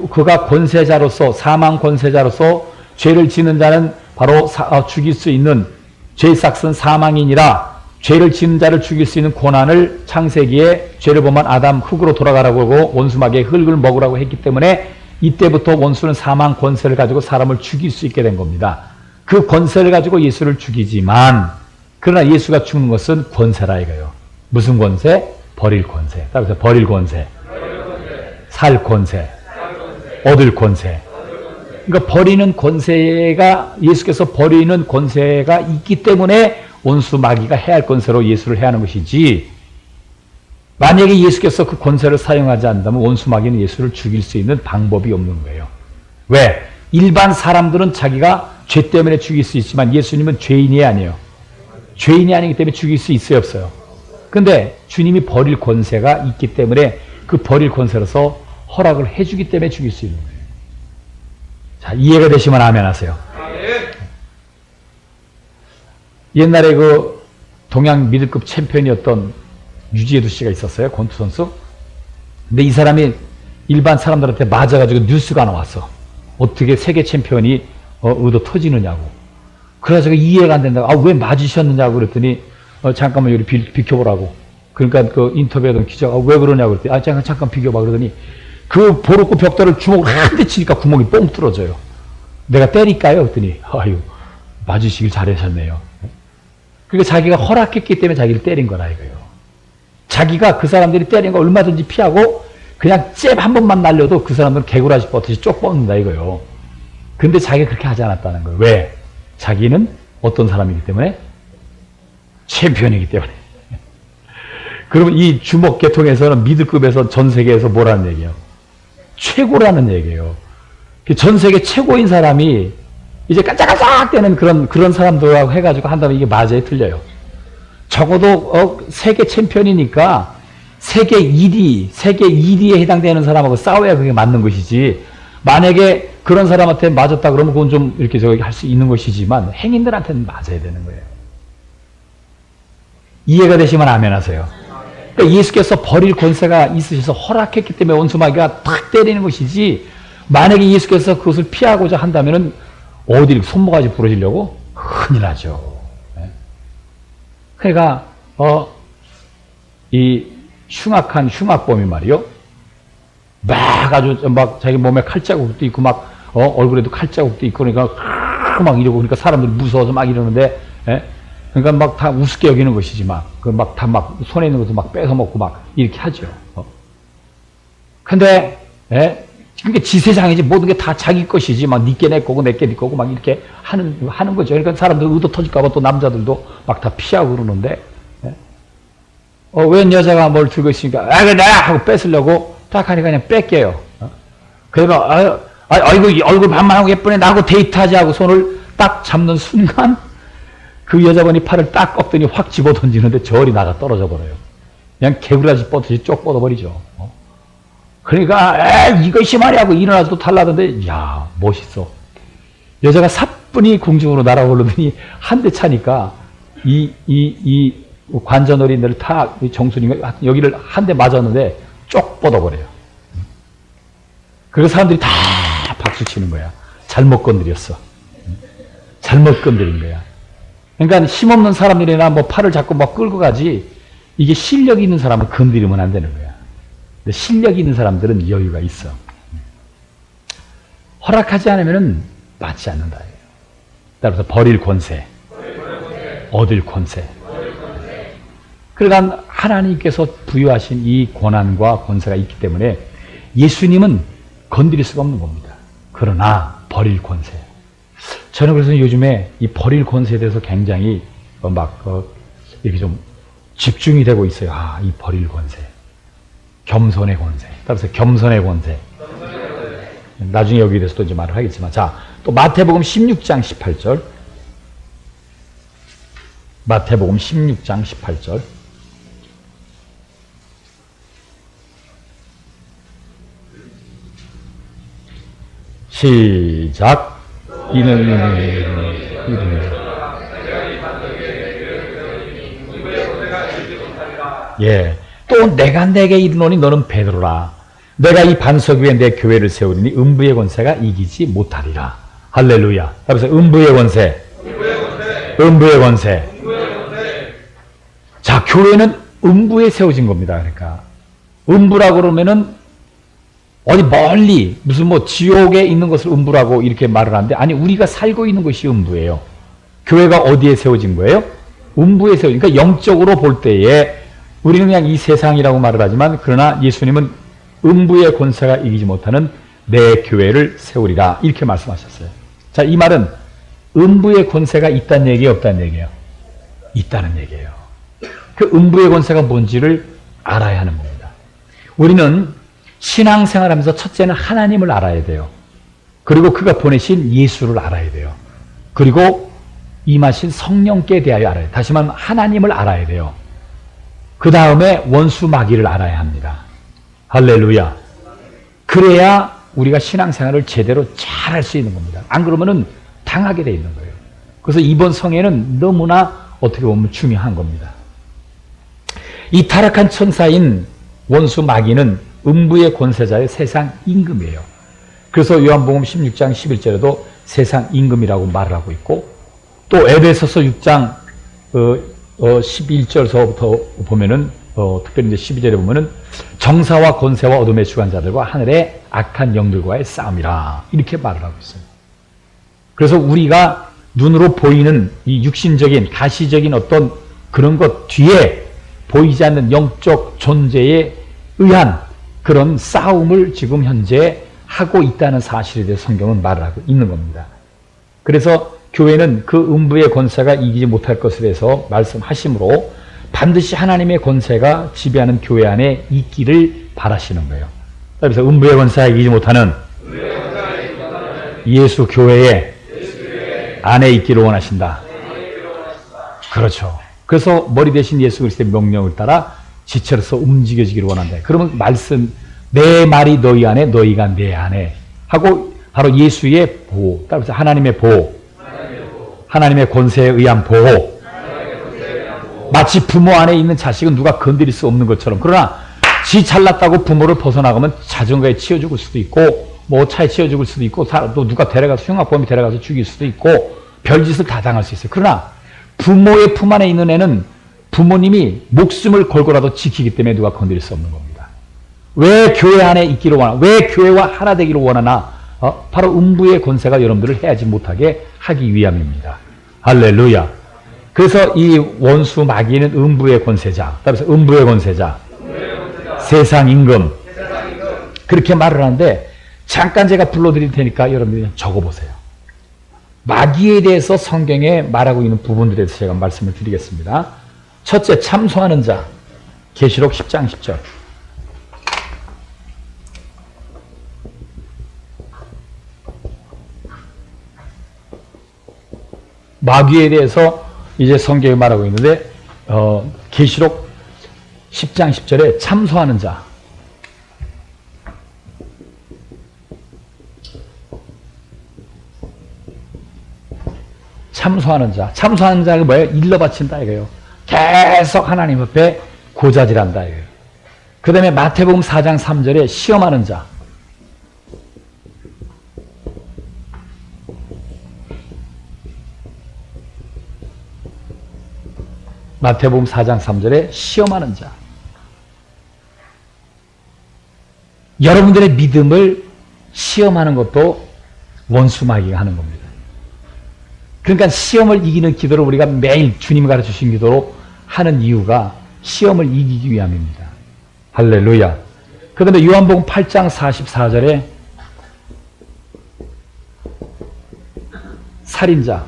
그가 권세자로서, 사망 권세자로서 죄를 지는 자는 바로 죽일 수 있는 죄의 삭은 사망이니라. 죄를 지는 자를 죽일 수 있는 권한을 창세기에 죄를 범한 아담 흙으로 돌아가라고 하고 원수 마귀의 흙을 먹으라고 했기 때문에 이때부터 원수는 사망 권세를 가지고 사람을 죽일 수 있게 된 겁니다. 그 권세를 가지고 예수를 죽이지만 그러나 예수가 죽는 것은 권세라 이거예요. 무슨 권세? 버릴 권세. 따라서 버릴 권세, 살 권세, 얻을 권세. 그러니까 버리는 권세가 예수께서 버리는 권세가 있기 때문에 원수 마귀가 해할 권세로 예수를 해하는 것이지, 만약에 예수께서 그 권세를 사용하지 않는다면 원수 마귀는 예수를 죽일 수 있는 방법이 없는 거예요. 왜? 일반 사람들은 자기가 죄 때문에 죽일 수 있지만 예수님은 죄인이 아니에요. 죄인이 아니기 때문에 죽일 수 있어요, 없어요? 근데 주님이 버릴 권세가 있기 때문에 그 버릴 권세로서 허락을 해주기 때문에 죽일 수 있는 거예요. 자, 이해가 되시면 아멘 하세요. 옛날에 그 동양 미들급 챔피언이었던 유지에두 씨가 있었어요. 권투 선수. 근데 이 사람이 일반 사람들한테 맞아가지고 뉴스가 나왔어. 어떻게 세계 챔피언이 의도 터지느냐고. 그래서 이해가 안 된다고. 아, 왜 맞으셨느냐고 그랬더니 잠깐만 여기 비켜보라고. 그러니까 그 인터뷰하던 기자가 왜 그러냐고 그랬더니 아, 잠깐 비켜봐 그러더니 그 보르고 벽돌을 주먹으로 한 대 치니까 구멍이 뻥 뚫어져요. 내가 때릴까요? 그랬더니 아유, 맞으시길 잘하셨네요. 그러니까 자기가 허락했기 때문에 자기를 때린 거라 이거예요. 자기가 그 사람들이 때린 거 얼마든지 피하고 그냥 잽 한 번만 날려도 그 사람들은 개구라지 뻗듯이 쪽 뻗는다 이거예요. 근데 자기가 그렇게 하지 않았다는 거예요. 왜? 자기는 어떤 사람이기 때문에? 챔피언이기 때문에. 그러면 이 주먹 계통에서는 미드급에서 전 세계에서 뭐라는 얘기예요? 최고라는 얘기예요. 전 세계 최고인 사람이 이제 깜짝깜짝 되는 그런 사람들하고 해가지고 한다면 이게 맞아요, 틀려요? 적어도 세계 챔피언이니까 세계 1위에 해당되는 사람하고 싸워야 그게 맞는 것이지, 만약에 그런 사람한테 맞았다 그러면 그건 좀 이렇게 저기 할 수 있는 것이지만 행인들한테는 맞아야 되는 거예요. 이해가 되시면 아멘 하세요. 그러니까 예수께서 버릴 권세가 있으셔서 허락했기 때문에 원수마귀가 탁 때리는 것이지, 만약에 예수께서 그것을 피하고자 한다면은 어디 손모가지 부러지려고 큰일 나죠. 그러니까 이 흉악한 흉악범이 말이요, 막 아주 막 자기 몸에 칼자국도 있고 막 얼굴에도 칼자국도 있고 그러니까 막 이러고 그러니까 사람들이 무서워서 막 이러는데, 그러니까 막 다 우습게 여기는 것이지 막 그 막 다 막 손에 있는 것도 막 뺏어 먹고 막 이렇게 하죠. 근데 그러니까 지세상이지 모든 게 다 자기 것이지 막 니께 내 거고 내께 네 거고 막 이렇게 하는 거죠. 그러니까 사람들 의도 터질까봐 또 남자들도 막 다 피하고 그러는데, 웬 여자가 뭘 들고 있으니까 그래 하고 뺏으려고 딱 하니까 그냥 뺏겨요. 그래서 아이고 얼굴 반만하고 예쁘네 나하고 데이트하지 하고 손을 딱 잡는 순간 그 여자분이 팔을 딱 꺾더니 확 집어 던지는데 저리 나가 떨어져 버려요. 그냥 개구라지 뻗듯이 쪽 뻗어버리죠. 그러니까 이것이 말이야 하고 일어나서 또 탈라던데, 야 멋있어. 여자가 사뿐히 궁중으로 날아오르더니 한 대 차니까 이 관전 어린애를 다 정순이가 여기를 한 대 맞았는데 쪽 뻗어버려요. 그래서 사람들이 다 박수 치는 거야. 잘못 건드렸어. 잘못 건드린 거야. 그러니까 힘없는 사람들이나 뭐 팔을 잡고 막 끌고 가지, 이게 실력 있는 사람은 건드리면 안 되는 거야. 근데 실력 있는 사람들은 여유가 있어. 허락하지 않으면 맞지 않는다. 따라서 버릴 권세, 얻을 권세. 그러니까 하나님께서 부여하신 이 권한과 권세가 있기 때문에 예수님은 건드릴 수가 없는 겁니다. 그러나 버릴 권세. 저는 그래서 요즘에 이 버릴 권세에 대해서 굉장히 이렇게 좀 집중이 되고 있어요. 이 버릴 권세. 겸손의 권세. 따라서 겸손의 권세. 나중에 여기에 대해서도 이제 말을 하겠지만, 자, 또 마태복음 16장 18절. 마태복음 16장 18절. 시작. 예. 또 내가 내게 이르노니 너는 베드로라. 내가 이 반석 위에 내 교회를 세우리니 음부의 권세가 이기지 못하리라. 할렐루야. 그래서 음부의 권세. 음부의 권세. 자, 교회는 음부에 세워진 겁니다. 그러니까 음부라고 그러면은 어디 멀리 무슨 뭐 지옥에 있는 것을 음부라고 이렇게 말을 하는데, 아니, 우리가 살고 있는 것이 음부예요. 교회가 어디에 세워진 거예요? 음부에 세워진. 그러니까 영적으로 볼 때에 우리는 그냥 이 세상이라고 말을 하지만, 그러나 예수님은 음부의 권세가 이기지 못하는 내 교회를 세우리라 이렇게 말씀하셨어요. 자, 이 말은 음부의 권세가 있다는 얘기예요, 없다는 얘기예요? 있다는 얘기예요. 그 음부의 권세가 뭔지를 알아야 하는 겁니다. 우리는 신앙생활하면서 첫째는 하나님을 알아야 돼요. 그리고 그가 보내신 예수를 알아야 돼요. 그리고 임하신 성령께 대하여 알아야 돼요. 다시 말하면 하나님을 알아야 돼요. 그 다음에 원수 마귀를 알아야 합니다. 할렐루야. 그래야 우리가 신앙생활을 제대로 잘 할 수 있는 겁니다. 안 그러면은 당하게 돼 있는 거예요. 그래서 이번 성회는 너무나 어떻게 보면 중요한 겁니다. 이 타락한 천사인 원수 마귀는 음부의 권세자의 세상 임금이에요. 그래서 요한복음 16장 11절에도 세상 임금이라고 말을 하고 있고, 또 에베소서 6장 11절서부터 보면은 특별히 이제 12절에 보면은 정사와 권세와 어둠의 주관자들과 하늘의 악한 영들과의 싸움이라 이렇게 말을 하고 있어요. 그래서 우리가 눈으로 보이는 이 육신적인 가시적인 어떤 그런 것 뒤에 보이지 않는 영적 존재에 의한 그런 싸움을 지금 현재 하고 있다는 사실에 대해 성경은 말을 하고 있는 겁니다. 그래서 교회는 그 음부의 권세가 이기지 못할 것에 대해서 말씀하시므로 반드시 하나님의 권세가 지배하는 교회 안에 있기를 바라시는 거예요. 그래서 음부의 권세가 이기지 못하는 예수 교회에 안에 있기를 원하신다. 그렇죠. 그래서 머리 대신 예수 그리스도의 명령을 따라 지체로서 움직여지기를 원한다. 그러면 말씀, 내 말이 너희 안에, 너희가 내 안에 하고, 바로 예수의 보호, 따라서 하나님의 보호, 하나님의 권세에 의한 보호. 마치 부모 안에 있는 자식은 누가 건드릴 수 없는 것처럼. 그러나 지 잘났다고 부모를 벗어나가면 자전거에 치여 죽을 수도 있고, 뭐 차에 치여 죽을 수도 있고, 또 누가 데려가서 흉악범이 데려가서 죽일 수도 있고, 별짓을 다 당할 수 있어요. 그러나 부모의 품 안에 있는 애는 부모님이 목숨을 걸고라도 지키기 때문에 누가 건드릴 수 없는 겁니다. 왜 교회 안에 있기를 원하나? 왜 교회와 하나 되기를 원하나? 바로 음부의 권세가 여러분들을 해하지 못하게 하기 위함입니다. 할렐루야. 그래서 이 원수 마귀는 음부의 권세자, 따라서 음부의 권세자, 세상 임금, 그렇게 말을 하는데, 잠깐 제가 불러드릴 테니까 여러분들이 적어보세요. 마귀에 대해서 성경에 말하고 있는 부분들에 대해서 제가 말씀을 드리겠습니다. 첫째, 참소하는 자, 계시록 10장 10절. 마귀에 대해서 이제 성경에 말하고 있는데, 계시록 10장 10절에 참소하는 자. 참소하는 자. 참소하는 자가 뭐예요? 일러 바친다 이거예요. 계속 하나님 앞에 고자질한다 이거예요. 그 다음에 마태복음 4장 3절에 시험하는 자. 마태복음 4장 3절에 시험하는 자. 여러분들의 믿음을 시험하는 것도 원수 마귀가 하는 겁니다. 그러니까 시험을 이기는 기도를 우리가 매일 주님이 가르쳐주신 기도로 하는 이유가 시험을 이기기 위함입니다. 할렐루야. 그 다음에 요한복음 8장 44절에 살인자.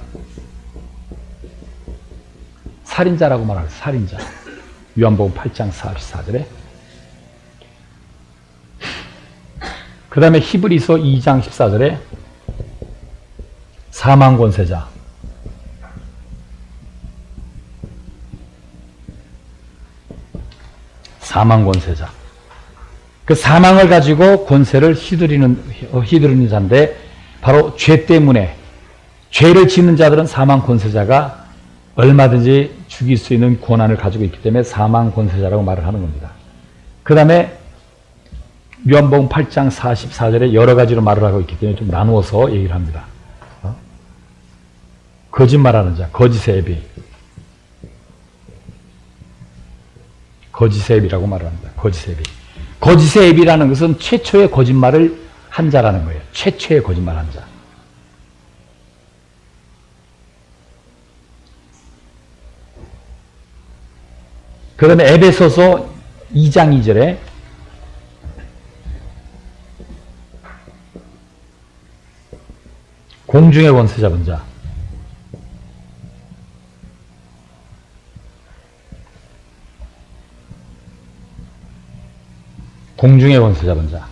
살인자라고 말하는 살인자. 요한복음 8장 44절에. 그 다음에 히브리서 2장 14절에 사망 권세자. 사망 권세자. 그 사망을 가지고 권세를 휘두르는 자인데 바로 죄 때문에 죄를 짓는 자들은 사망 권세자가 얼마든지 죽일 수 있는 권한을 가지고 있기 때문에 사망 권세자라고 말을 하는 겁니다. 그 다음에 요한복음 8장 44절에 여러 가지로 말을 하고 있기 때문에 좀 나누어서 얘기를 합니다. 거짓말하는 자, 거짓의 애비. 거짓의 애비라고 말을 합니다. 거짓의 애비. 거짓의 애비라는 것은 최초의 거짓말을 한 자라는 거예요. 최초의 거짓말 한 자. 그 다음에 에베소서 2장 2절에 공중의 권세 잡은 자. 공중의 권세 잡은 자.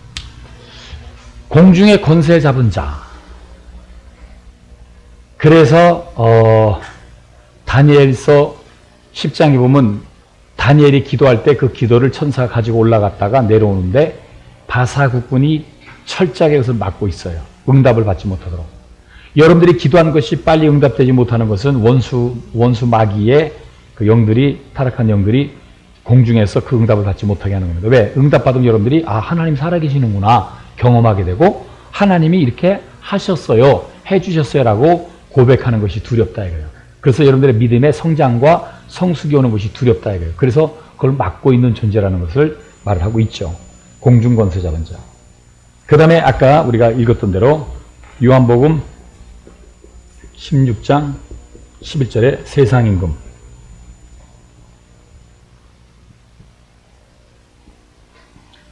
공중의 권세 잡은 자. 그래서 다니엘서 10장에 보면 다니엘이 기도할 때 그 기도를 천사가 가지고 올라갔다가 내려오는데 바사국군이 철저하게 그것을 막고 있어요. 응답을 받지 못하도록. 여러분들이 기도하는 것이 빨리 응답되지 못하는 것은 원수 마귀의 그 영들이, 타락한 영들이 공중에서 그 응답을 받지 못하게 하는 겁니다. 왜? 응답받으면 여러분들이 하나님 살아계시는구나 경험하게 되고 하나님이 이렇게 하셨어요, 해주셨어요 라고 고백하는 것이 두렵다 이거예요. 그래서 여러분들의 믿음의 성장과 성숙이 오는 것이 두렵다 이거예요. 그래서 그걸 막고 있는 존재라는 것을 말을 하고 있죠. 공중 권세 잡은 자. 그 다음에 아까 우리가 읽었던 대로 요한복음 16장 11절에 세상 임금.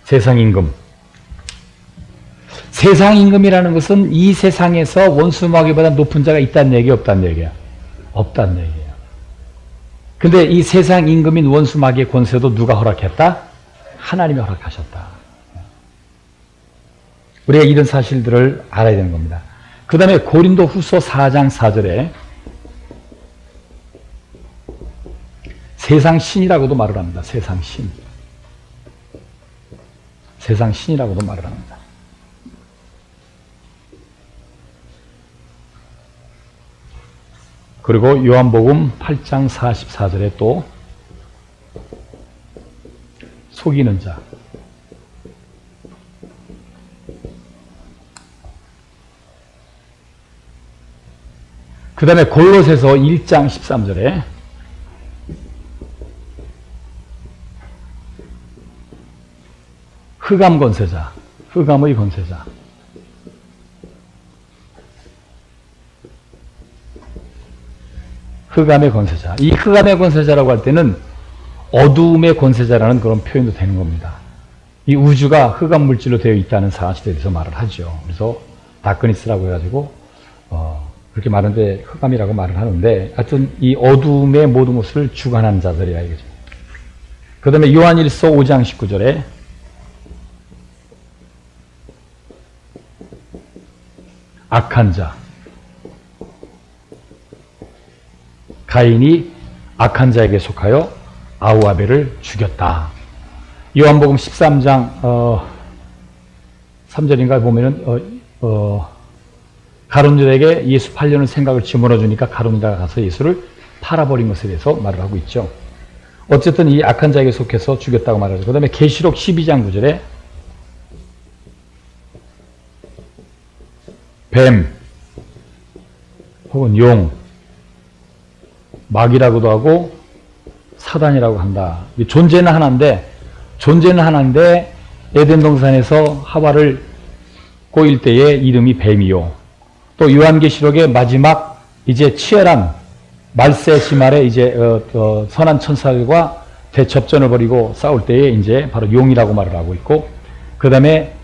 세상 임금. 세상 임금이라는 것은 이 세상에서 원수 마귀보다 높은 자가 있다는 얘기, 없다는 얘기야? 없다는 얘기예요. 근데 이 세상 임금인 원수 마귀의 권세도 누가 허락했다? 하나님이 허락하셨다. 우리가 이런 사실들을 알아야 되는 겁니다. 그 다음에 고린도 후서 4장 4절에 세상 신이라고도 말을 합니다. 세상 신. 세상 신이라고도 말을 합니다. 그리고 요한복음 8장 44절에 또 속이는 자. 그 다음에 골로새서 1장 13절에 흑암 권세자, 흑암의 권세자. 흑암의 권세자. 이 흑암의 권세자라고 할 때는 어두움의 권세자라는 그런 표현도 되는 겁니다. 이 우주가 흑암 물질로 되어 있다는 사실에 대해서 말을 하죠. 그래서 다크니스라고 해가지고 그렇게 말하는데 흑암이라고 말을 하는데 하여튼 이 어두움의 모든 것을 주관하는 자들이라 이거죠. 그 다음에 요한일서 5장 19절에 악한 자. 가인이 악한 자에게 속하여 아우아벨을 죽였다. 요한복음 13장 3절인가 보면은 가룟유다에게 예수 팔려는 생각을 집어넣어주니까 가룟유다가 가서 예수를 팔아버린 것에 대해서 말을 하고 있죠. 어쨌든 이 악한 자에게 속해서 죽였다고 말하죠. 그 다음에 계시록 12장 9절에 뱀 혹은 용, 마귀라고도 하고 사단이라고 한다. 존재는 하나인데 에덴 동산에서 하와를 꼬일 때에 이름이 뱀이요. 또 요한계시록의 마지막 이제 치열한 말세 시말에 이제 선한 천사들과 대접전을 벌이고 싸울 때에 이제 바로 용이라고 말을 하고 있고, 그 다음에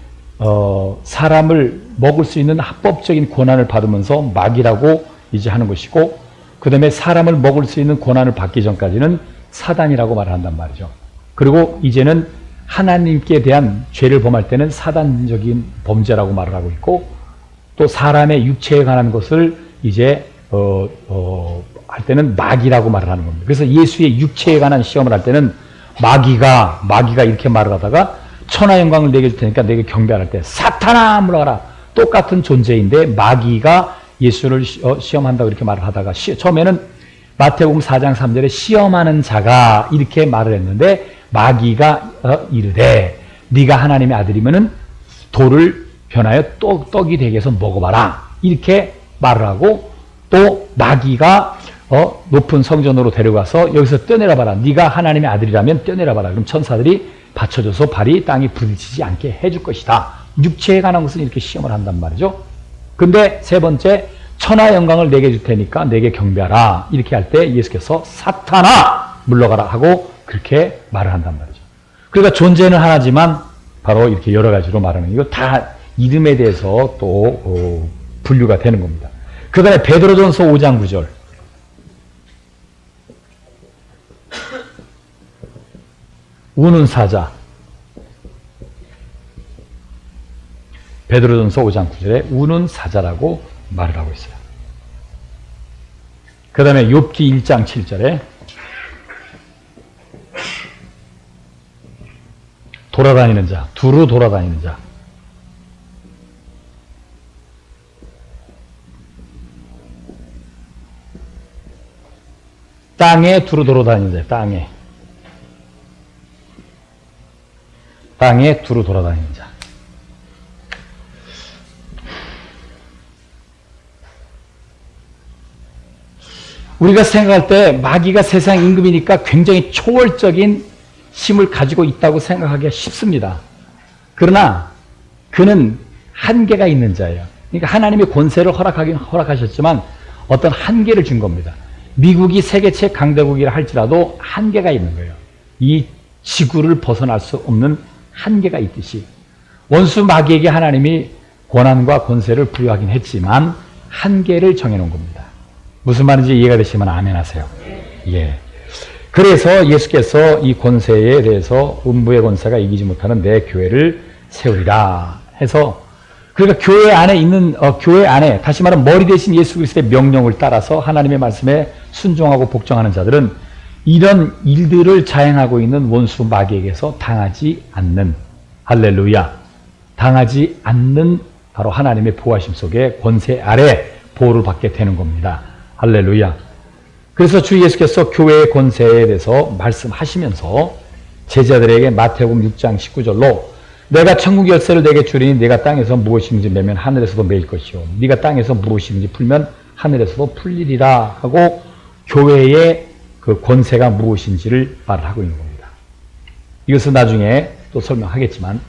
사람을 먹을 수 있는 합법적인 권한을 받으면서 마귀라고 이제 하는 것이고, 그 다음에 사람을 먹을 수 있는 권한을 받기 전까지는 사단이라고 말을 한단 말이죠. 그리고 이제는 하나님께 대한 죄를 범할 때는 사단적인 범죄라고 말을 하고 있고, 또 사람의 육체에 관한 것을 이제 할 때는 마귀라고 말을 하는 겁니다. 그래서 예수의 육체에 관한 시험을 할 때는 마귀가 이렇게 말을 하다가 천하 영광을 내게 줄 테니까 내게 경배할 때 사탄아 물러가라. 똑같은 존재인데 마귀가 예수를 시험한다고 이렇게 말을 하다가 처음에는 마태복음 4장 3절에 시험하는 자가 이렇게 말을 했는데 마귀가 이르되 네가 하나님의 아들이면은 돌을 변하여 떡이 되게 해서 먹어봐라. 이렇게 말을 하고 또 마귀가 높은 성전으로 데려가서 여기서 뛰어내려봐라. 네가 하나님의 아들이라면 뛰어내려봐라. 그럼 천사들이 받쳐줘서 발이 땅에 부딪히지 않게 해줄 것이다. 육체에 관한 것은 이렇게 시험을 한단 말이죠. 근데 세 번째 천하 영광을 내게 줄 테니까 내게 경배하라. 이렇게 할 때 예수께서 사탄아 물러가라 하고 그렇게 말을 한단 말이죠. 그러니까 존재는 하나지만 바로 이렇게 여러 가지로 말하는 이거 다 이름에 대해서 또 분류가 되는 겁니다. 그 다음에 베드로전서 5장 9절 우는 사자 베드로전서 5장 9절에 우는 사자라고 말을 하고 있어요. 그 다음에 욥기 1장 7절에 돌아다니는 자, 두루 돌아다니는 자. 땅에 두루 돌아다니는 자, 땅에 두루 돌아다니는 자. 우리가 생각할 때 마귀가 세상 임금이니까 굉장히 초월적인 힘을 가지고 있다고 생각하기가 쉽습니다. 그러나 그는 한계가 있는 자예요. 그러니까 하나님의 권세를 허락하긴 허락하셨지만 어떤 한계를 준 겁니다. 미국이 세계 최강대국이라 할지라도 한계가 있는 거예요. 이 지구를 벗어날 수 없는 한계가 있듯이 원수 마귀에게 하나님이 권한과 권세를 부여하긴 했지만 한계를 정해놓은 겁니다. 무슨 말인지 이해가 되시면 아멘 하세요. 예. 그래서 예수께서 이 권세에 대해서 음부의 권세가 이기지 못하는 내 교회를 세우리라 해서 그러니까 교회 안에 있는 교회 안에 다시 말하면 머리 대신 예수 그리스도의 명령을 따라서 하나님의 말씀에 순종하고 복종하는 자들은 이런 일들을 자행하고 있는 원수 마귀에게서 당하지 않는 할렐루야 당하지 않는 바로 하나님의 보호하심 속에 권세 아래 보호를 받게 되는 겁니다. 할렐루야. 그래서 주 예수께서 교회의 권세에 대해서 말씀하시면서 제자들에게 마태복음 6장 19절로 내가 천국 열쇠를 내게 주리니 네가 땅에서 무엇이든지 매면 하늘에서도 매일 것이요 네가 땅에서 무엇이든지 풀면 하늘에서도 풀리리라 하고 교회의 그 권세가 무엇인지를 말을 하고 있는 겁니다. 이것은 나중에 또 설명하겠지만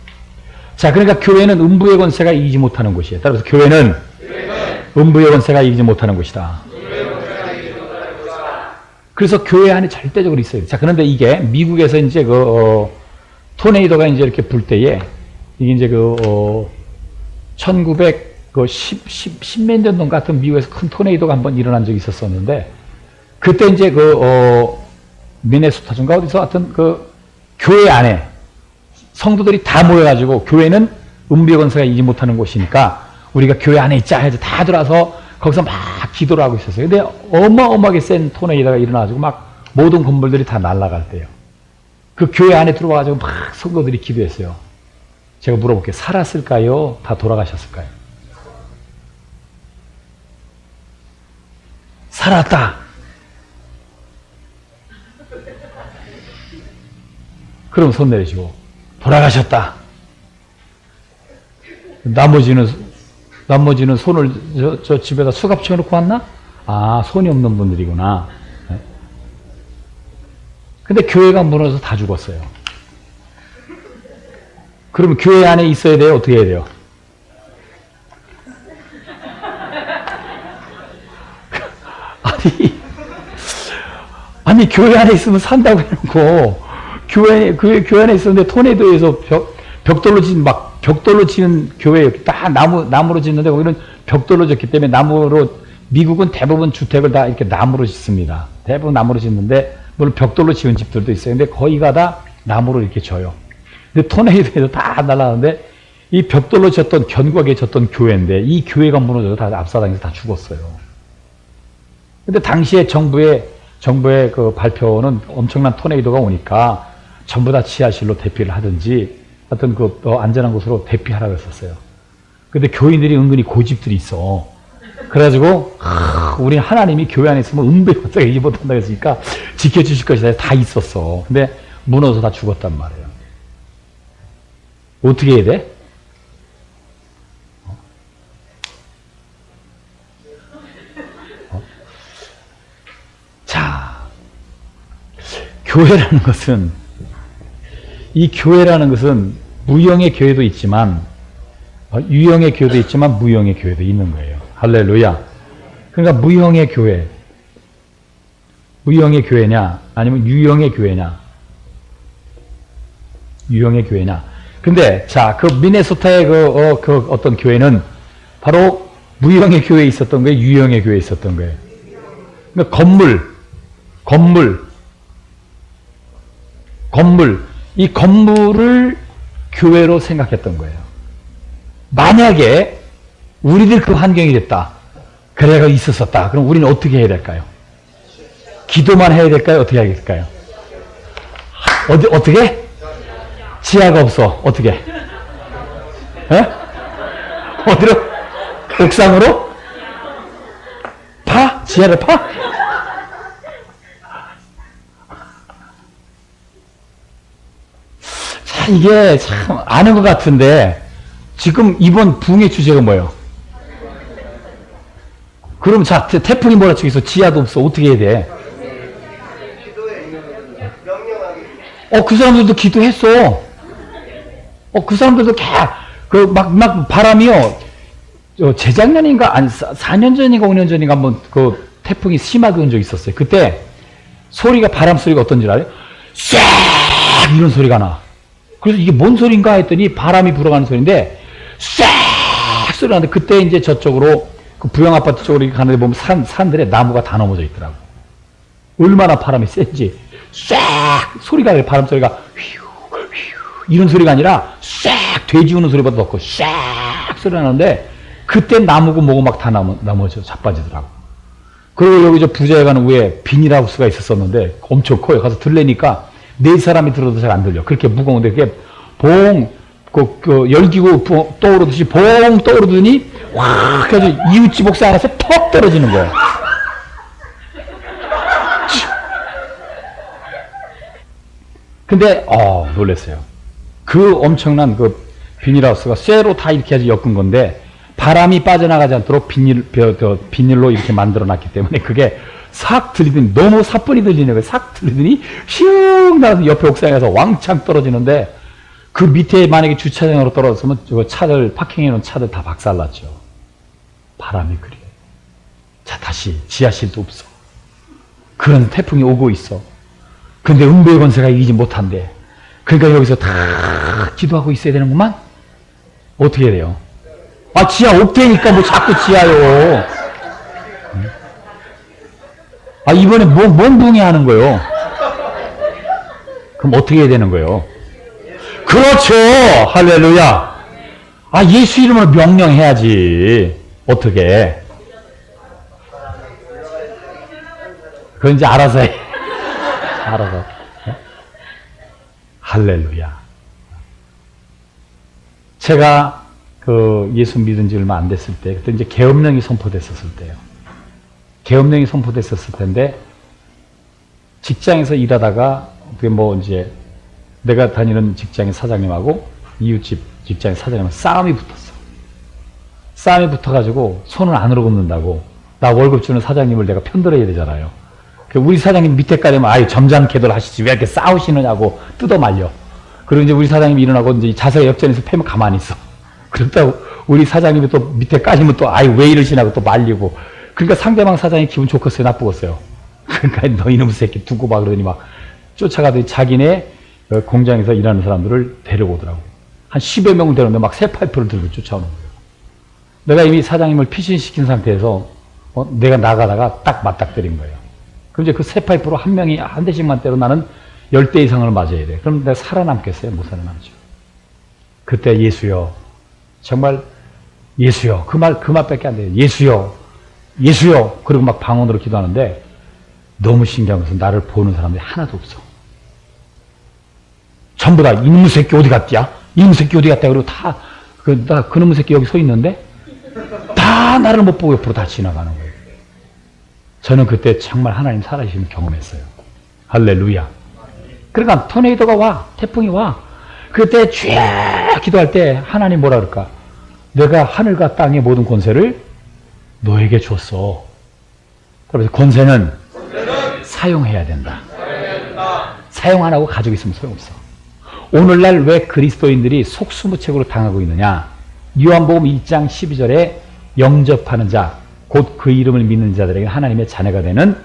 자 그러니까 교회는 음부의 권세가 이기지 못하는 곳이에요. 따라서 교회는 음부의 권세가 이기지 못하는 곳이다. 그래서 교회 안에 절대적으로 있어요. 자, 그런데 이게 미국에서 이제 토네이도가 이제 이렇게 불 때에 이게 이제 1910몇 년도 같은 미국에서 큰 토네이도가 한번 일어난 적이 있었었는데 그때 이제 미네소타주인가 어디서 하여튼 교회 안에 성도들이 다 모여가지고 교회는 음부의 권세가 이기지 못하는 곳이니까 우리가 교회 안에 있자 해서 다 들어와서 거기서 막 기도를 하고 있었어요. 근데 어마어마하게 센 토네이도가 일어나가지고 막 모든 건물들이 다 날아갈 때요. 그 교회 안에 들어와가지고 막 성도들이 기도했어요. 제가 물어볼게요. 살았을까요? 다 돌아가셨을까요? 살았다. 그럼 손 내리시고 돌아가셨다. 나머지는 손을 저 집에다 수갑 채워놓고 왔나? 아, 손이 없는 분들이구나. 네. 근데 교회가 무너져서 다 죽었어요. 그러면 교회 안에 있어야 돼요? 어떻게 해야 돼요? 아니 교회 안에 있으면 산다고 해놓고 교회 안에 있었는데 토네이도에서 벽돌로 지은 교회 다 나무로 짓는데 거기는 벽돌로 짓기 때문에 미국은 대부분 주택을 다 이렇게 나무로 짓습니다. 대부분 나무로 짓는데 물론 벽돌로 지은 집들도 있어요. 근데 거기가 다 나무로 이렇게 져요. 근데 토네이도에서 다 날아가는데 이 벽돌로 졌던 견고하게 졌던 교회인데 이 교회가 무너져서 다 압사당해서 다 죽었어요. 근데 당시에 정부의 그 발표는 엄청난 토네이도가 오니까 전부 다 지하실로 대피를 하든지 어떤 그 안전한 곳으로 대피하라고 했었어요. 근데 교인들이 은근히 고집들이 있어. 그래가지고 우리 하나님이 교회 안에 있으면 은배가 이기 못한다고 했으니까 지켜주실 것이다 다 있었어. 근데 무너져서 다 죽었단 말이에요. 어떻게 해야 돼? 자, 교회라는 것은, 이 교회라는 것은 무형의 교회도 있지만 유형의 교회도 있지만 무형의 교회도 있는 거예요. 할렐루야. 그러니까 무형의 교회, 무형의 교회냐 아니면 유형의 교회냐, 유형의 교회냐. 근데 자, 그 미네소타의 그 어떤 교회는 바로 무형의 교회에 있었던 거예요, 유형의 교회에 있었던 거예요. 그러니까 건물, 이 건물을 교회로 생각했던 거예요. 만약에 우리들 그 환경이 됐다, 그래가 있었었다, 그럼 우리는 어떻게 해야 될까요? 기도만 해야 될까요? 어떻게 해야 될까요? 어떻게? 지하가 없어. 어떻게? 에? 어디로? 옥상으로? 파? 지하를 파? 자, 이게 참 아는 것 같은데 지금 이번 부흥의 주제가 뭐예요? 그럼 자, 태풍이 몰아치고 있어. 지하도 없어. 어떻게 해야 돼? 그 사람들도 기도했어. 그 사람들도 막 바람이요. 재작년인가, 4년 전인가 5년 전인가 한번 그 태풍이 심하게 온 적이 있었어요. 그때 소리가, 바람 소리가 어떤 줄 알아요? 싹! 이런 소리가 나. 그래서 이게 뭔 소린가 했더니 바람이 불어가는 소리인데, 싹! 소리가 나는데, 그때 이제 저쪽으로, 그 부영 아파트 쪽으로 가는데 보면 산들에 나무가 다 넘어져 있더라고. 얼마나 바람이 센지. 싹! 소리가, 바람 소리가 휘우, 휘우, 이런 소리가 아니라 싹! 돼지 우는 소리보다 더 커. 싹! 소리가 나는데, 그때 나무고 뭐고 막 다 넘어져, 자빠지더라고. 그리고 여기 저 부자에 가는 위에 비닐하우스가 있었었는데, 엄청 커요. 가서 들래니까, 네 사람이 들어도 잘 안 들려. 그렇게 무거운데, 그게 열기구 떠오르듯이 봉 떠오르더니, 와! 그래서 이웃집 옥상 안에서 턱 떨어지는 거예요. 근데, 놀랐어요. 그 엄청난 그 비닐하우스가 쇠로 다 이렇게 해서 엮은 건데, 바람이 빠져나가지 않도록 비닐로 이렇게 만들어 놨기 때문에 그게 싹 들리더니, 너무 사뿐히 들리는 거예요. 싹 들리더니 슝 나서 옆에 옥상에 가서 왕창 떨어지는데, 그 밑에 만약에 주차장으로 떨어졌으면 저 차들, 파킹해 놓은 차들 다 박살났죠. 바람이 그래. 자, 다시 지하실도 없어. 그런 태풍이 오고 있어. 근데 음부의 권세가 이기지 못한대. 그러니까 여기서 다 기도하고 있어야 되는구만? 어떻게 해야 돼요? 지하 없대니까 뭐 자꾸 지하요. 이번에 뭔 붕이 하는 거요? 그럼 어떻게 해야 되는 거요? 그렇죠! 할렐루야! 예수 이름으로 명령해야지. 어떻게? 그건 이제 알아서 해. 알아서. 할렐루야. 제가 예수 믿은 지 얼마 안 됐을 때, 그때 이제 계엄령이 선포됐었을 때요. 계엄령이 선포됐었을 텐데, 직장에서 일하다가, 이제, 내가 다니는 직장의 사장님하고, 이웃집 직장의 사장님하고 싸움이 붙었어. 싸움이 붙어가지고, 손을 안으로 굽는다고, 나 월급 주는 사장님을 내가 편들어야 되잖아요. 우리 사장님 밑에까지 하면, 점잖게들 하시지, 왜 이렇게 싸우시느냐고 뜯어 말려. 그리고 이제 우리 사장님이 일어나고, 이제 자세가 역전해서 패면 가만히 있어. 그렇다고 우리 사장님이 또 밑에 까지면 또 왜 이러시냐고 또 말리고. 그러니까 상대방 사장이 기분 좋겠어요, 나쁘겠어요? 그러니까 너 이놈 새끼 두고 봐 그러더니 막 쫓아가더니 자기네 공장에서 일하는 사람들을 데려오더라고. 한 10여 명을 데려오는데 막 새 파이프를 들고 쫓아오는 거예요. 내가 이미 사장님을 피신시킨 상태에서 내가 나가다가 딱 맞닥뜨린 거예요. 그럼 이제 그 새 파이프로 한 명이 한 대씩만 때려 나는 10대 이상을 맞아야 돼. 그럼 내가 살아남겠어요? 못 살아남죠. 그때 예수여, 정말 예수여, 그 말밖에 안 돼요. 예수여, 예수여. 그리고 막 방언으로 기도하는데 너무 신기한 것은 나를 보는 사람들이 하나도 없어. 전부 다 이놈의 새끼 어디 갔디야? 이놈의 새끼 어디 갔다? 그리고 다 그놈의 새끼 여기 서 있는데 다 나를 못 보고 옆으로 다 지나가는 거예요. 저는 그때 정말 하나님 살아계심을 경험했어요. 할렐루야. 그러니까 토네이도가 와, 태풍이 와. 그때 쥐야 기도할 때 하나님 뭐라 그럴까? 내가 하늘과 땅의 모든 권세를 너에게 줬어. 그래서 권세는 사용해야 된다. 사용 안 하고 가지고 있으면 소용없어. 오늘날 왜 그리스도인들이 속수무책으로 당하고 있느냐? 요한복음 1장 12절에 영접하는 자, 곧 그 이름을 믿는 자들에게 하나님의 자녀가 되는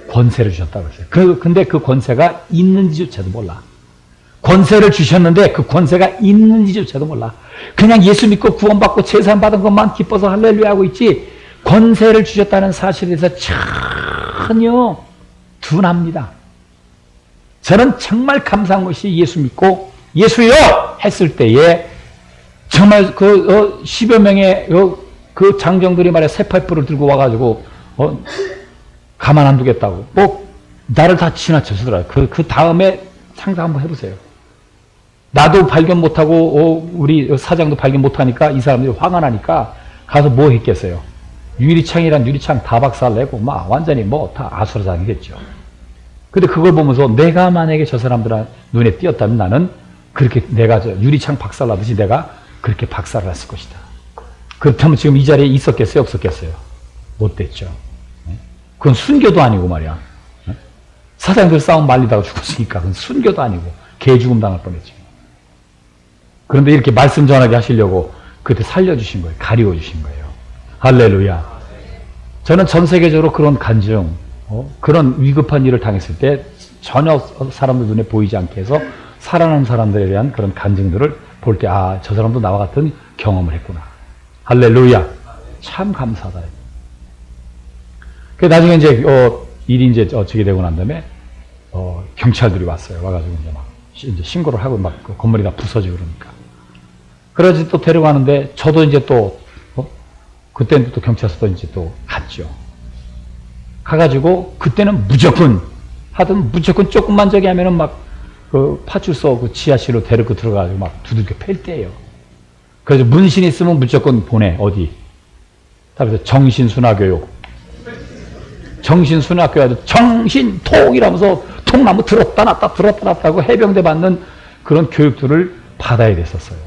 권세를 주셨다고 했어요. 근데 그 권세가 있는지조차도 몰라. 권세를 주셨는데 그 권세가 있는지조차도 몰라. 그냥 예수 믿고 구원받고 제산 받은 것만 기뻐서 할렐루야 하고 있지, 권세를 주셨다는 사실에 대해서 전혀 둔합니다. 저는 정말 감사한 것이 예수 믿고 예수여 했을 때에 정말 10여 명의 그 장정들이 말이야 새 파이프를 들고 와가지고 가만 안 두겠다고 나를 다 지나쳐서더라. 그 다음에 상상 한번 해보세요. 나도 발견 못하고 우리 사장도 발견 못하니까 이 사람들이 화가 나니까 가서 뭐 했겠어요. 유리창이란 유리창 다 박살내고 막 완전히 다 아수라장이겠죠. 근데 그걸 보면서 내가 만약에 저 사람들 눈에 띄었다면 나는 그렇게 내가 유리창 박살나듯이 내가 그렇게 박살을 났을 것이다. 그렇다면 지금 이 자리에 있었겠어요? 없었겠어요? 못 됐죠. 그건 순교도 아니고 말이야. 사장들 싸움 말리다가 죽었으니까 그건 순교도 아니고 개 죽음 당할 뻔했죠. 그런데 이렇게 말씀 전하게 하시려고 그때 살려주신 거예요. 가리워주신 거예요. 할렐루야. 저는 전 세계적으로 그런 간증, 그런 위급한 일을 당했을 때 전혀 사람들 눈에 보이지 않게 해서 살아남은 사람들에 대한 그런 간증들을 볼 때, 아, 저 사람도 나와 같은 경험을 했구나. 할렐루야. 참 감사하다. 그 나중에 이제, 일이 이제 어떻게 되고 난 다음에, 경찰들이 왔어요. 와가지고 이제 신고를 하고 막 그 건물이 다 부서지고 그러니까. 그래서 또 데려가는데 저도 이제 또, 그때는 또 경찰서도 이제 또 갔죠. 가가지고 그때는 무조건 조금만 저기 하면은 막 그 파출소 그 지하실로 데리고 들어가가지고 막 두들겨 팰 때예요. 그래서 문신 있으면 무조건 보내. 어디? 그래서 정신순화교육. 정신순화교육 정신통이라면서 통나무 들었다 놨다 들었다 놨다 하고 해병대 받는 그런 교육들을 받아야 됐었어요.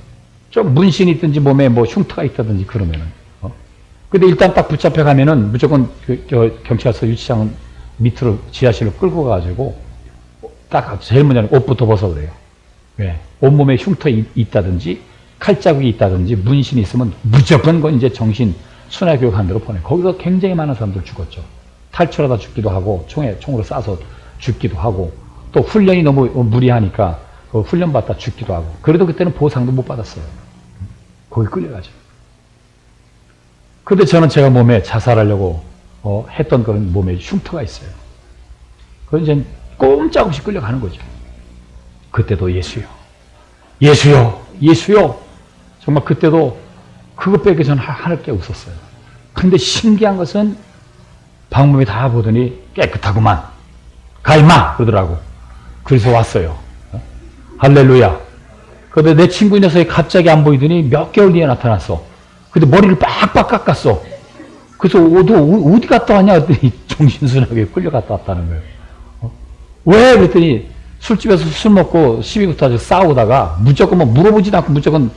좀 문신이 있든지 몸에 뭐 흉터가 있다든지 그러면은. 근데 일단 딱 붙잡혀 가면은 무조건 경찰서 유치장 밑으로 지하실로 끌고 가가지고 딱 제일 먼저 옷부터 벗어 그래요. 왜? 온몸에 흉터 있다든지 칼자국이 있다든지 문신이 있으면 무조건 그건 이제 정신 순화교육한 대로 보내. 거기서 굉장히 많은 사람들 죽었죠. 탈출하다 죽기도 하고 총으로 쏴서 죽기도 하고 또 훈련이 너무 무리하니까 훈련 받다 죽기도 하고. 그래도 그때는 보상도 못 받았어요. 거기 끌려가죠. 근데 저는 제가 몸에 자살하려고 했던 그런 몸에 흉터가 있어요. 그건 이제 꼼짝없이 끌려가는 거죠. 그때도 예수요. 예수요. 예수요. 정말 그때도 그것 빼기 저는 하늘께 웃었어요. 그런데 신기한 것은 방문이 다 보더니 깨끗하구만. 가 임마! 그러더라고. 그래서 왔어요. 할렐루야. 그런데 내 친구 녀석이 갑자기 안 보이더니 몇 개월 뒤에 나타났어. 근데 머리를 빡빡 깎았어. 그래서 너 어디 갔다 왔냐 했더니 정신순하게 끌려갔다 왔다는 거예요. 왜? 그랬더니 술집에서 술 먹고 시비부터 싸우다가 무조건 뭐 물어보지도 않고 무조건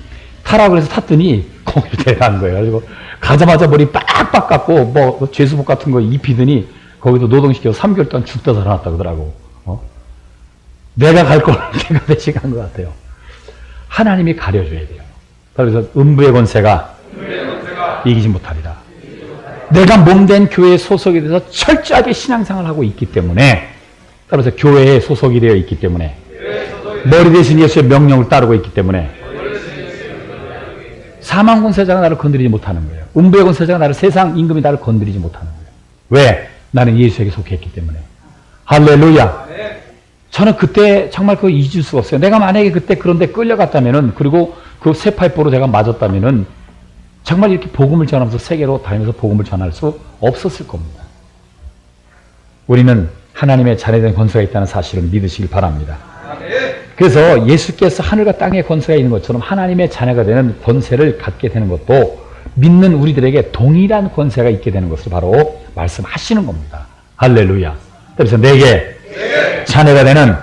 타라 그래서 탔더니 거기로 데려간 거예요. 그래서 가자마자 머리 빡빡 깎고 뭐 죄수복 같은 거 입히더니 거기서 노동시켜서 3개월 동안 죽다 살아났다 그러더라고. 내가 갈 걸 내가 대신 간 것 같아요. 하나님이 가려줘야 돼요. 그래서 음부의 권세가 이기지 못하리라. 내가 몸된 교회에 소속이 돼서 철저하게 신앙생활을 하고 있기 때문에, 따라서 교회에 소속이 되어 있기 때문에, 머리 대신 예수의 명령을 따르고 있기 때문에 사망 권세자가 나를 건드리지 못하는 거예요. 음부의 권세자가 나를, 세상 임금이 나를 건드리지 못하는 거예요. 왜? 나는 예수에게 속했기 때문에. 할렐루야. 저는 그때 정말 그거 잊을 수가 없어요. 내가 만약에 그때 그런데 끌려갔다면은, 그리고 그 새 파이프로 제가 맞았다면은 정말 이렇게 복음을 전하면서 세계로 다니면서 복음을 전할 수 없었을 겁니다. 우리는 하나님의 자녀된 권세가 있다는 사실을 믿으시길 바랍니다. 그래서 예수께서 하늘과 땅의 권세가 있는 것처럼 하나님의 자녀가 되는 권세를 갖게 되는 것도 믿는 우리들에게 동일한 권세가 있게 되는 것을 바로 말씀하시는 겁니다. 할렐루야. 그래서 내게 자녀가 되는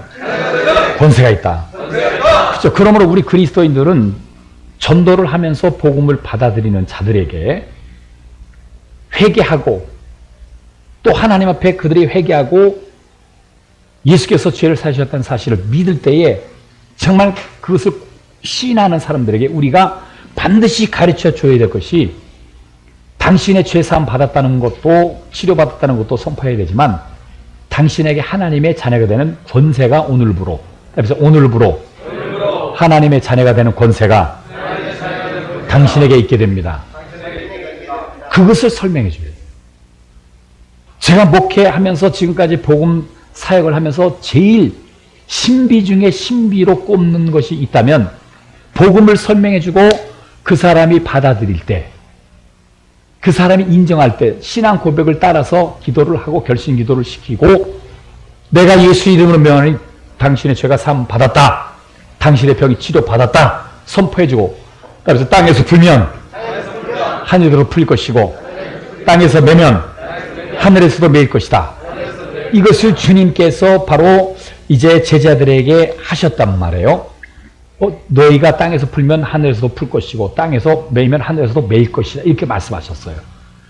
권세가 있다. 그렇죠. 그러므로 우리 그리스도인들은 전도를 하면서 복음을 받아들이는 자들에게 회개하고 또 하나님 앞에 그들이 회개하고 예수께서 죄를 사셨다는 사실을 믿을 때에 정말 그것을 시인하는 사람들에게 우리가 반드시 가르쳐 줘야 될 것이 당신의 죄사함 받았다는 것도 치료받았다는 것도 선포해야 되지만 당신에게 하나님의 자녀가 되는 권세가 오늘부로 그래서 오늘부로 하나님의 자녀가 되는 권세가 당신에게 있게 됩니다. 그것을 설명해 줘야 돼요. 제가 목회하면서 지금까지 복음 사역을 하면서 제일 신비 중에 신비로 꼽는 것이 있다면 복음을 설명해 주고 그 사람이 받아들일 때 그 사람이 인정할 때 신앙 고백을 따라서 기도를 하고 결심 기도를 시키고 내가 예수 이름으로 명하니 당신의 죄가 사함 받았다. 당신의 병이 치료받았다. 선포해주고 그래서 땅에서 불면 하늘으로 풀릴 것이고 땅에서 매면 하늘에서도 매일 것이다. 이것을 주님께서 바로 이제 제자들에게 하셨단 말이에요. 너희가 땅에서 풀면 하늘에서도 풀 것이고 땅에서 매이면 하늘에서도 매일 것이다. 이렇게 말씀하셨어요.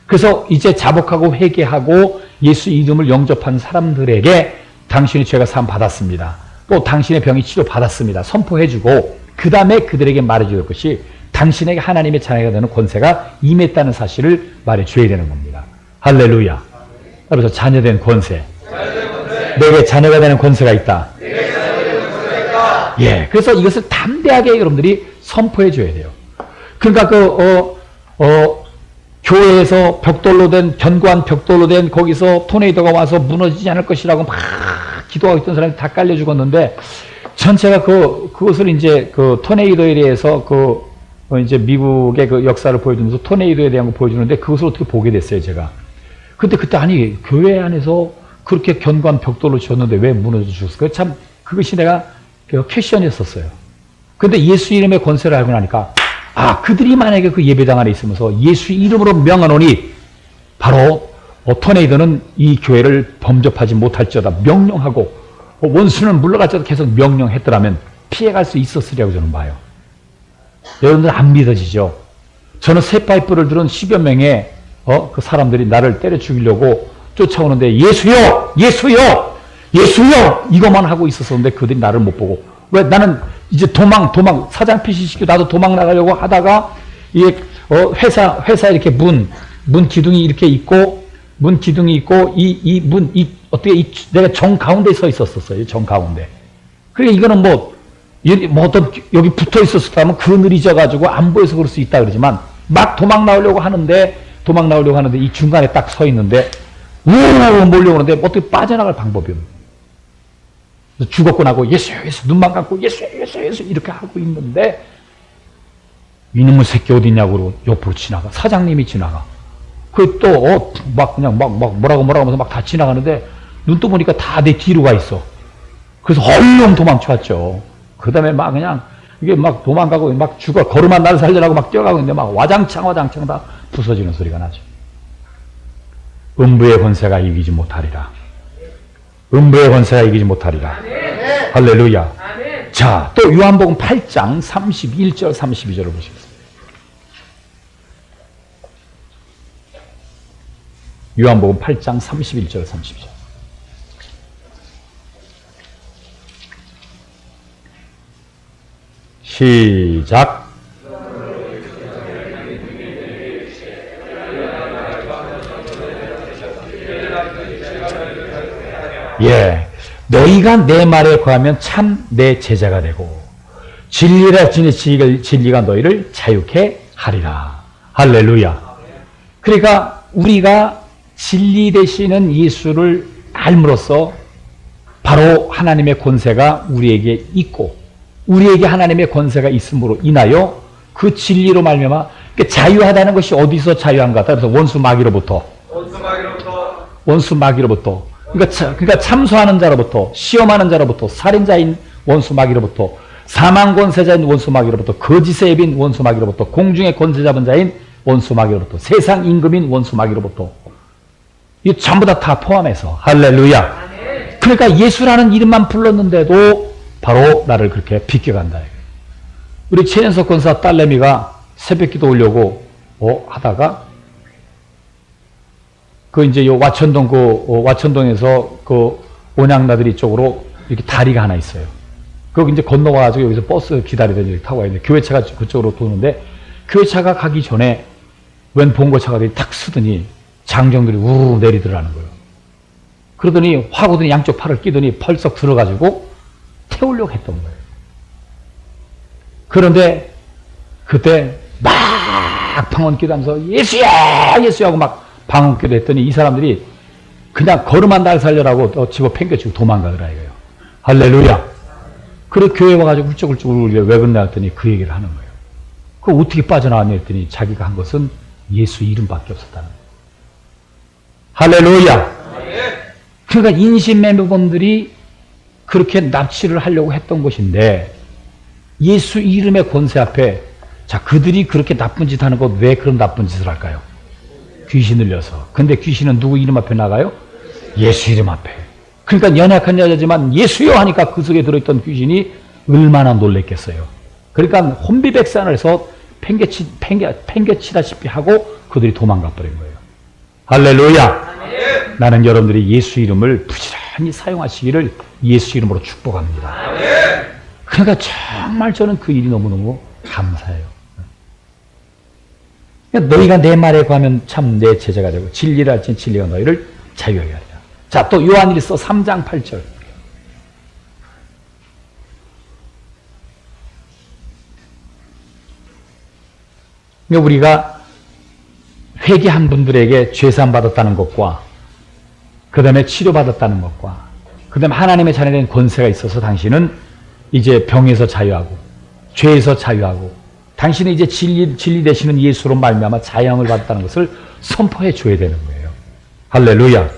그래서 이제 자복하고 회개하고 예수 이름을 영접한 사람들에게 당신의 죄가 사함 받았습니다. 또 당신의 병이 치료받았습니다. 선포해주고 그 다음에 그들에게 말해줄 것이 당신에게 하나님의 자녀가 되는 권세가 임했다는 사실을 말해줘야 되는 겁니다. 할렐루야. 그래서 자녀된 권세. 내게 자녀가 되는 권세가 있다. 예, 그래서 이것을 담대하게 여러분들이 선포해 줘야 돼요. 그러니까 교회에서 벽돌로 된 견고한 벽돌로 된 거기서 토네이도가 와서 무너지지 않을 것이라고 막 기도하고 있던 사람이 다 깔려 죽었는데 전체가 그것을 이제 그 토네이도에 대해서 이제 미국의 그 역사를 보여주면서 토네이도에 대한 거 보여주는데 그것을 어떻게 보게 됐어요, 제가. 그때 아니 교회 안에서 그렇게 견고한 벽돌로 지었는데 왜 무너져 죽었을까요? 참 그것이 내가 퀘션이었었어요. 근데 예수 이름의 권세를 알고 나니까 그들이 만약에 그 예배당 안에 있으면서 예수 이름으로 명하노니 바로 토네이도는 이 교회를 범접하지 못할지어다 명령하고 원수는 물러갈지어다 계속 명령했더라면 피해갈 수 있었으리라고 저는 봐요. 여러분들 안 믿어지죠? 저는 새 파이프를 들은 10여 명의 그 사람들이 나를 때려 죽이려고 쫓아오는데 예수요! 예수요! 예수요! 이것만 하고 있었었는데 그들이 나를 못 보고 왜 나는 이제 도망 사장 피시시키고 나도 도망 나가려고 하다가 이게 회사 이렇게 문 기둥이 이렇게 있고 문 기둥이 있고 어떻게 내가 정 가운데 서 있었어요. 정 가운데. 그러니까 이거는 뭐 어떤 여기 붙어 있었다면 그늘이 져가지고 안 보여서 그럴 수 있다 그러지만 막 도망 나오려고 하는데 이 중간에 딱 서 있는데 몰려오는데 어떻게 빠져나갈 방법이 없는. 죽었고 나고 예수 눈만 감고 예수 이렇게 하고 있는데 이놈의 새끼 어디 있냐고 옆으로 지나가. 사장님이 지나가. 그 또 그냥 뭐라고 하면서 막 다 지나가는데 눈 떠보니까 다 내 뒤로 가 있어. 그래서 얼른 도망쳐왔죠. 그 다음에 막 그냥 이게 막 도망가고 막 죽어 걸음한 나를 살려라고 막 뛰어가고 있는데 막 와장창 다 부서지는 소리가 나죠. 음부의 권세가 이기지 못하리라. 음부의 권세가 이기지 못하리라. 아멘. 할렐루야. 아멘. 자, 또 요한복음 8장 31절 32절을 보시겠습니다. 요한복음 8장 31절 32절. 시작. 예, 너희가 내 말에 거하면 참 내 제자가 되고 진리가 너희를 자유케 하리라. 할렐루야. 그러니까 우리가 진리 되시는 예수를 알므로써 바로 하나님의 권세가 우리에게 있고 우리에게 하나님의 권세가 있음으로 인하여 그 진리로 말미암아 자유하다는 것이 어디서 자유한가? 그래서 원수 마귀로부터 그러니까 참소하는 자로부터 시험하는 자로부터 살인자인 원수 마귀로부터, 사망 권세자인 원수 마귀로부터, 거짓의 앱인 원수 마귀로부터, 공중의 권세 잡은 자인 원수 마귀로부터, 세상 임금인 원수 마귀로부터, 이 전부 다 포함해서. 할렐루야. 그러니까 예수라는 이름만 불렀는데도 바로 나를 그렇게 비껴간다. 우리 최연석 권사 딸내미가 새벽기도 오려고 하다가 그 이제 요 와천동 와천동에서 그 온양나들이 쪽으로 이렇게 다리가 하나 있어요. 그거 이제 건너와가지고 여기서 버스 기다리더니 타고 와야 돼. 교회차가 그쪽으로 도는데 교회차가 가기 전에 웬 봉고차가 탁 쓰더니 장정들이 우르르 내리더라는 거예요. 그러더니 화구더니 양쪽 팔을 끼더니 펄썩 들어가지고 태우려고 했던 거예요. 그런데 그때 막 방언기도 하면서 예수야 예수야 하고 막 방언기도 했더니 이 사람들이 그냥 걸음만 날 살려라고 집어 팽겨치고 도망가더라 이거예요. 할렐루야. 그래 교회 와가지고 훌쩍훌쩍 울려 왜 그러냐 했더니 그 얘기를 하는 거예요. 그 어떻게 빠져나왔냐 했더니 자기가 한 것은 예수 이름밖에 없었다는 거예요. 할렐루야. 그러니까 인신매매범들이 그렇게 납치를 하려고 했던 것인데 예수 이름의 권세 앞에 자 그들이 그렇게 나쁜 짓 하는 것 왜 그런 나쁜 짓을 할까요? 귀신을 들려서. 근데 귀신은 누구 이름 앞에 나가요? 예수 이름 앞에. 그러니까 연약한 여자지만 예수여 하니까 그 속에 들어있던 귀신이 얼마나 놀랬겠어요. 그러니까 혼비백산을 해서 팽개치다시피 하고 그들이 도망가 버린 거예요. 할렐루야. 나는 여러분들이 예수 이름을 부지런히 사용하시기를 예수 이름으로 축복합니다. 그러니까 정말 저는 그 일이 너무너무 감사해요. 너희가 내 말에 구하면 참 내 제자가 되고 진리를 알지니 진리가 너희를 자유하게 하리라. 자, 또 요한일서 3장 8절. 우리가 회개한 분들에게 죄사함 받았다는 것과 그 다음에 치료받았다는 것과 그 다음에 하나님의 자녀된 권세가 있어서 당신은 이제 병에서 자유하고 죄에서 자유하고 당신은 이제 진리 되시는 예수로 말미암아 자유함을 받았다는 것을 선포해 줘야 되는 거예요. 할렐루야.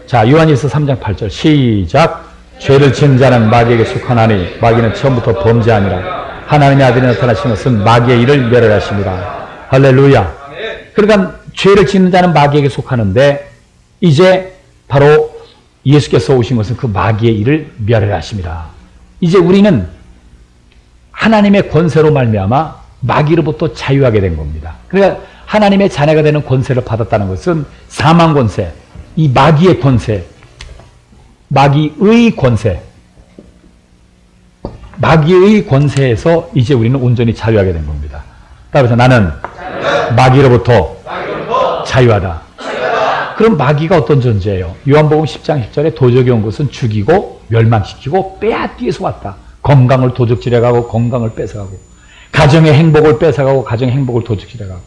자, 요한일서 3장 8절 시작. 죄를 지은 자는 마귀에게 속하나니 마귀는 처음부터 범죄하니라. 하나님의 아들이 나타나신 것은 마귀의 일을 멸하십니다. 할렐루야. 그러니까 죄를 짓는 자는 마귀에게 속하는데 이제 바로 예수께서 오신 것은 그 마귀의 일을 멸하십니다. 이제 우리는 하나님의 권세로 말미암아 마귀로부터 자유하게 된 겁니다. 그러니까 하나님의 자녀가 되는 권세를 받았다는 것은 사망 권세, 이 마귀의 권세, 마귀의 권세, 마귀의 권세에서 이제 우리는 온전히 자유하게 된 겁니다. 따라서 나는 마귀로부터 자유하다. 그럼 마귀가 어떤 존재예요? 요한복음 10장 10절에 도적이 온 것은 죽이고 멸망시키고 빼앗기에서 왔다. 건강을 도적질해가고 건강을 뺏어가고 가정의 행복을 뺏어가고 가정의 행복을 도적질해가고.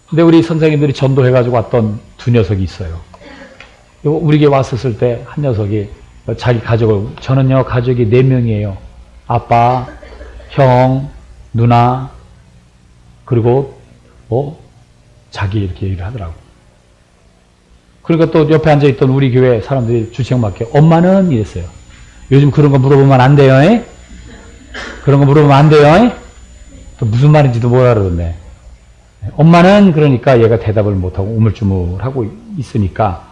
근데 우리 선생님들이 전도해가지고 왔던 두 녀석이 있어요. 우리 교회 왔었을 때 한 녀석이 자기 가족을 저는요 가족이 4명이에요. 아빠, 형, 누나 그리고 자기 이렇게 얘기를 하더라고. 그러니까 또 옆에 앉아있던 우리 교회 사람들이 주책맞게 엄마는 이랬어요. 요즘 그런 거 물어보면 안 돼요. 에? 그런 거 물어보면 안 돼요. 에? 또 무슨 말인지도 못 알아듣네. 엄마는 그러니까 얘가 대답을 못하고 우물쭈물하고 있으니까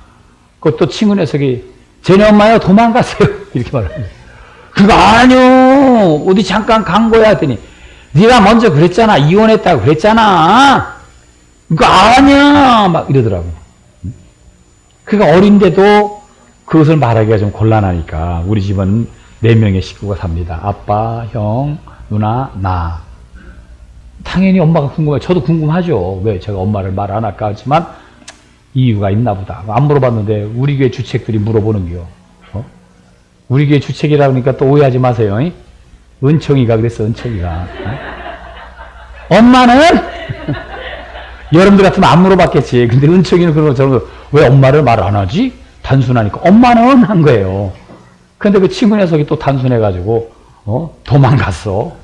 그것도 친구 녀석이 쟤네 엄마요 도망가세요. 이렇게 말합니다. 그거 아니요. 어디 잠깐 간 거야 했더니 네가 먼저 그랬잖아. 이혼했다고 그랬잖아. 그거 아니야. 막 이러더라고. 그러니까 어린데도 그것을 말하기가 좀 곤란하니까 우리 집은 4명의 식구가 삽니다. 아빠, 형, 누나, 나. 당연히 엄마가 궁금해요. 저도 궁금하죠. 왜 제가 엄마를 말 안 할까 하지만 이유가 있나 보다. 안 물어봤는데 우리 교회 주책들이 물어보는 게요. 우리 교회 주책이라 그러니까 또 오해하지 마세요. 은총이가 그랬어. 은총이가. 엄마는 여러분들 같으면 안 물어봤겠지. 근데 은총이는 그런 것처럼 왜 엄마를 말 안 하지? 단순하니까 엄마는 한 거예요. 근데 그 친구 녀석이 또 단순해가지고 도망갔어.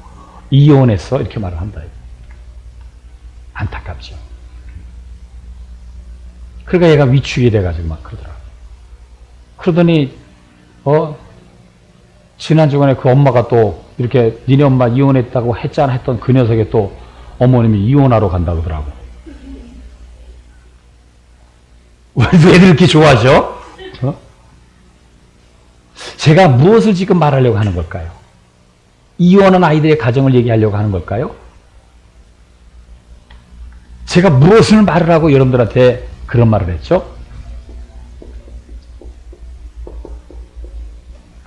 이혼했어. 이렇게 말을 한다. 안타깝죠. 그러니까 얘가 위축이 돼가지고 막 그러더라고. 그러더니 지난 주간에 그 엄마가 또 이렇게 니네 엄마 이혼했다고 했잖아 했던 그 녀석의 또 어머님이 이혼하러 간다고 하더라고. 왜 애들 이렇게 좋아하죠? 제가 무엇을 지금 말하려고 하는 걸까요? 이혼한 아이들의 가정을 얘기하려고 하는 걸까요? 제가 무엇을 말을 하고 여러분들한테 그런 말을 했죠?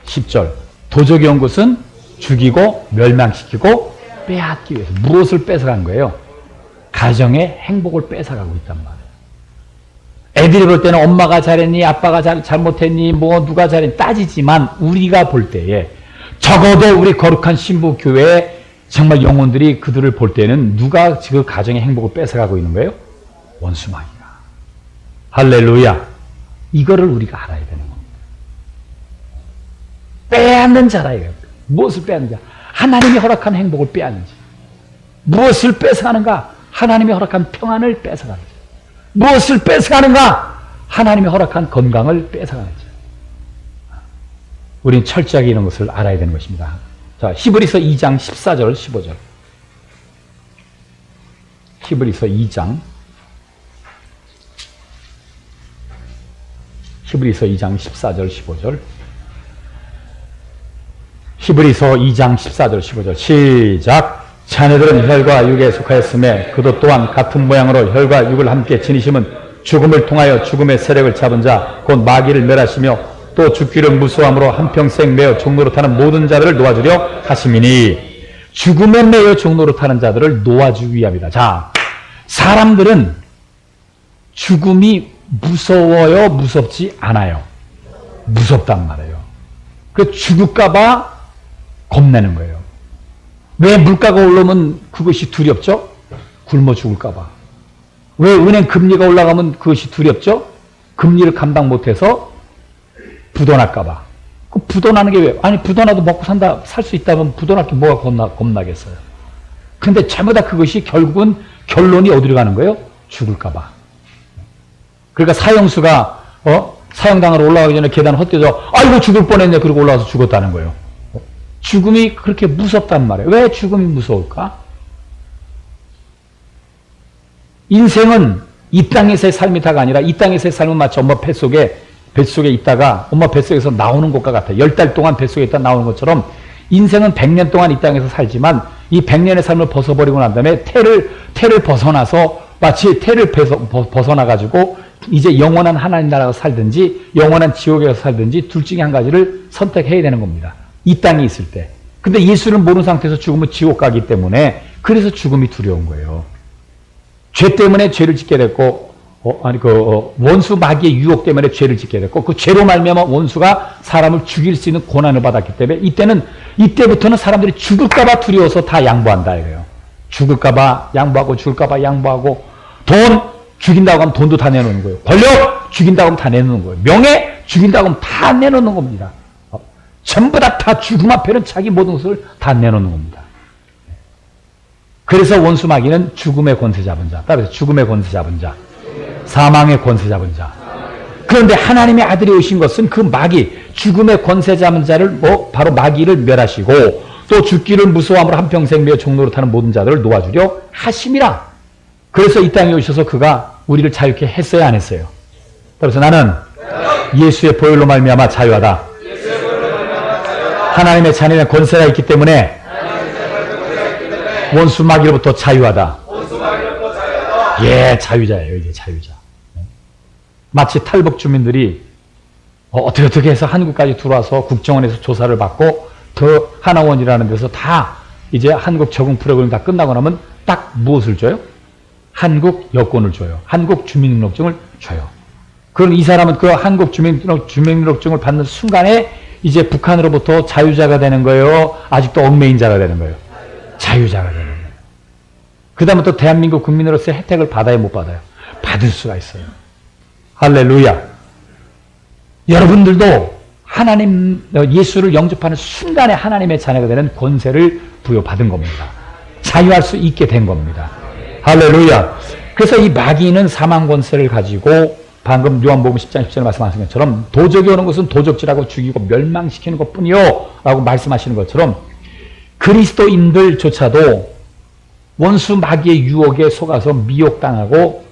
10절. 도적이 온 것은 죽이고 멸망시키고 빼앗기 위해서. 무엇을 뺏어간 거예요? 가정의 행복을 뺏어가고 있단 말이에요. 애들이 볼 때는 엄마가 잘했니, 아빠가 잘못했니, 뭐 누가 잘했니 따지지만 우리가 볼 때에 적어도 우리 거룩한 신부교회의 정말 영혼들이 그들을 볼 때는 누가 지금 가정의 행복을 뺏어가고 있는 거예요? 원수마귀가. 할렐루야. 이거를 우리가 알아야 되는 겁니다. 빼앗는 자라 이거예요. 무엇을 빼앗는지. 하나님이 허락한 행복을 빼앗는지. 무엇을 뺏어가는가? 하나님이 허락한 평안을 뺏어가는지. 무엇을 뺏어가는가? 하나님이 허락한 건강을 뺏어가는지. 우리는 철저하게 이런 것을 알아야 되는 것입니다. 자, 히브리서 2장 14절 15절. 히브리서 2장 14절 15절. 히브리서 2장 14절 15절 시작. 자네들은 혈과 육에 속하였음에 그도 또한 같은 모양으로 혈과 육을 함께 지니심은 죽음을 통하여 죽음의 세력을 잡은 자 곧 마귀를 멸하시며 또 죽기를 무수함으로 한평생 매어 종노릇하는 모든 자들을 놓아주려 하심이니. 죽음에 매여 종노릇하는 자들을 놓아주기 위함이다. 자, 사람들은 죽음이 무서워요, 무섭지 않아요? 무섭단 말이에요. 그 죽을까 봐 겁내는 거예요. 왜 물가가 올라오면 그것이 두렵죠? 굶어 죽을까 봐. 왜 은행 금리가 올라가면 그것이 두렵죠? 금리를 감당 못해서 부도날까 봐. 그 부도나는 게 왜? 아니 부도나도 먹고 산다, 살 수 있다면 부도날 게 뭐가 겁나겠어요? 근데 전부 다 그것이 결국은 결론이 어디로 가는 거예요? 죽을까 봐. 그러니까 사형수가 사형당하러 올라가기 전에 계단 헛되서 아이고 죽을 뻔했네 그러고 올라와서 죽었다는 거예요. 죽음이 그렇게 무섭단 말이에요. 왜 죽음이 무서울까? 인생은 이 땅에서의 삶이 다가 아니라 이 땅에서의 삶은 마치 엄마 뱃속에 있다가 엄마 뱃속에서 나오는 것과 같아요. 10달 동안 뱃속에 있다 나오는 것처럼 인생은 100년 동안 이 땅에서 살지만 이 100년의 삶을 벗어버리고 난 다음에 태를 벗어나서 마치 태를 벗어나가지고 이제 영원한 하나님 나라에서 살든지 영원한 지옥에서 살든지 둘 중에 한 가지를 선택해야 되는 겁니다. 이 땅에 있을 때. 근데 예수를 모르는 상태에서 죽으면 지옥 가기 때문에 그래서 죽음이 두려운 거예요. 죄 때문에 죄를 짓게 됐고 원수 마귀의 유혹 때문에 죄를 짓게 됐고 그 죄로 말미암아 원수가 사람을 죽일 수 있는 고난을 받았기 때문에 이때부터는 사람들이 죽을까 봐 두려워서 다 양보한다 이거예요. 죽을까 봐 양보하고 죽을까 봐 양보하고 돈 죽인다고 하면 돈도 다 내놓는 거예요. 권력 죽인다고 하면 다 내놓는 거예요. 명예 죽인다고 하면 다 내놓는 겁니다. 전부 다 죽음 앞에는 자기 모든 것을 다 내놓는 겁니다. 그래서 원수 마귀는 죽음의 권세 잡은 자, 따라서 죽음의 권세 잡은 자, 사망의 권세 잡은 자. 그런데 하나님의 아들이 오신 것은 그 마귀, 죽음의 권세 잡은 자를 바로 마귀를 멸하시고 또 죽기를 무서워함으로 한평생 매어 종노릇하는 모든 자들을 놓아주려 하심이라. 그래서 이 땅에 오셔서 그가 우리를 자유케 했어요, 안 했어요? 그래서 나는 예수의 보혈로 말미암아 자유하다. 하나님의 자녀의 권세가 있기 때문에 원수 마귀로부터 자유하다. 예, 자유자예요. 이게 자유자. 마치 탈북 주민들이 어떻게 해서 한국까지 들어와서 국정원에서 조사를 받고 더 하나원이라는 데서 다 이제 한국 적응 프로그램 다 끝나고 나면 딱 무엇을 줘요? 한국 여권을 줘요. 한국 주민등록증을 줘요. 그럼 이 사람은 그 한국 주민등록증을 받는 순간에 이제 북한으로부터 자유자가 되는 거예요? 아직도 얽매인자가 되는 거예요? 자유자가 되는 거예요. 그 다음에 또 대한민국 국민으로서의 혜택을 받아요, 못 받아요? 받을 수가 있어요. 할렐루야. 여러분들도 하나님, 예수를 영접하는 순간에 하나님의 자녀가 되는 권세를 부여받은 겁니다. 자유할 수 있게 된 겁니다. 할렐루야. 그래서 이 마귀는 사망 권세를 가지고 방금 요한복음 10장 10절에 말씀하신 것처럼 도적이 오는 것은 도적질하고 죽이고 멸망시키는 것뿐이요 라고 말씀하시는 것처럼 그리스도인들조차도 원수 마귀의 유혹에 속아서 미혹당하고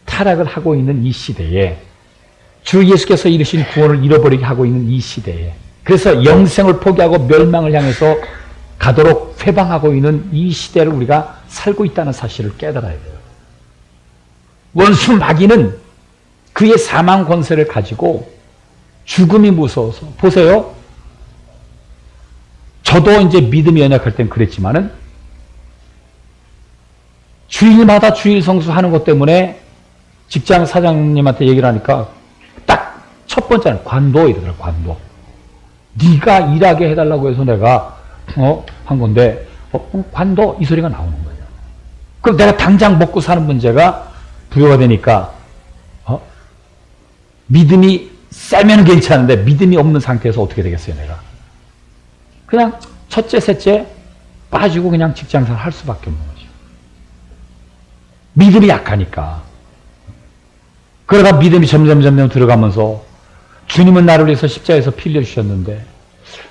타락을 하고 있는 이 시대에 주 예수께서 이르신 구원을 잃어버리게 하고 있는 이 시대에 그래서 영생을 포기하고 멸망을 향해서 가도록 회방하고 있는 이 시대를 우리가 살고 있다는 사실을 깨달아야 돼요. 원수 마귀는 그의 사망 권세를 가지고 죽음이 무서워서 보세요. 저도 이제 믿음이 연약할 땐 그랬지만은 주일마다 주일 성수하는 것 때문에 직장 사장님한테 얘기를 하니까 딱 첫 번째는 관도 이러더라고요. 관도. 네가 일하게 해달라고 해서 내가 한 건데 관도 이 소리가 나오는 거예요. 그럼 내가 당장 먹고 사는 문제가 부여가 되니까 믿음이 세면 괜찮은데 믿음이 없는 상태에서 어떻게 되겠어요 내가. 그냥 첫째 셋째 빠지고 그냥 직장생활 할 수밖에 없는 거죠. 믿음이 약하니까. 그러다 믿음이 점점 들어가면서 주님은 나를 위해서 십자가에서 피 흘려주셨는데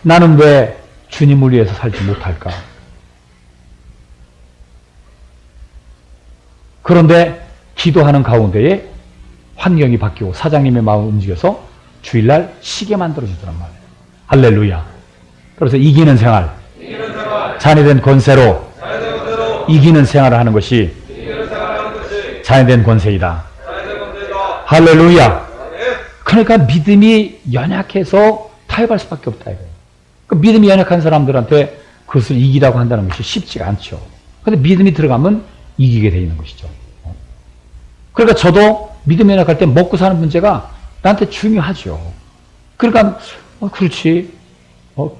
나는 왜 주님을 위해서 살지 못할까? 그런데 기도하는 가운데에 환경이 바뀌고 사장님의 마음을 움직여서 주일날 쉬게 만들어주더란 말이에요. 할렐루야. 그래서 이기는 생활, 자녀된 권세로 이기는 생활을 하는 것이 자녀된 권세이다. 할렐루야. 그러니까 믿음이 연약해서 타협할 수밖에 없다 이거예요. 그 믿음이 연약한 사람들한테 그것을 이기라고 한다는 것이 쉽지가 않죠. 그런데 믿음이 들어가면 이기게 되어 있는 것이죠. 그러니까 저도 믿음이 연약할 때 먹고 사는 문제가 나한테 중요하죠. 그러니까 그렇지.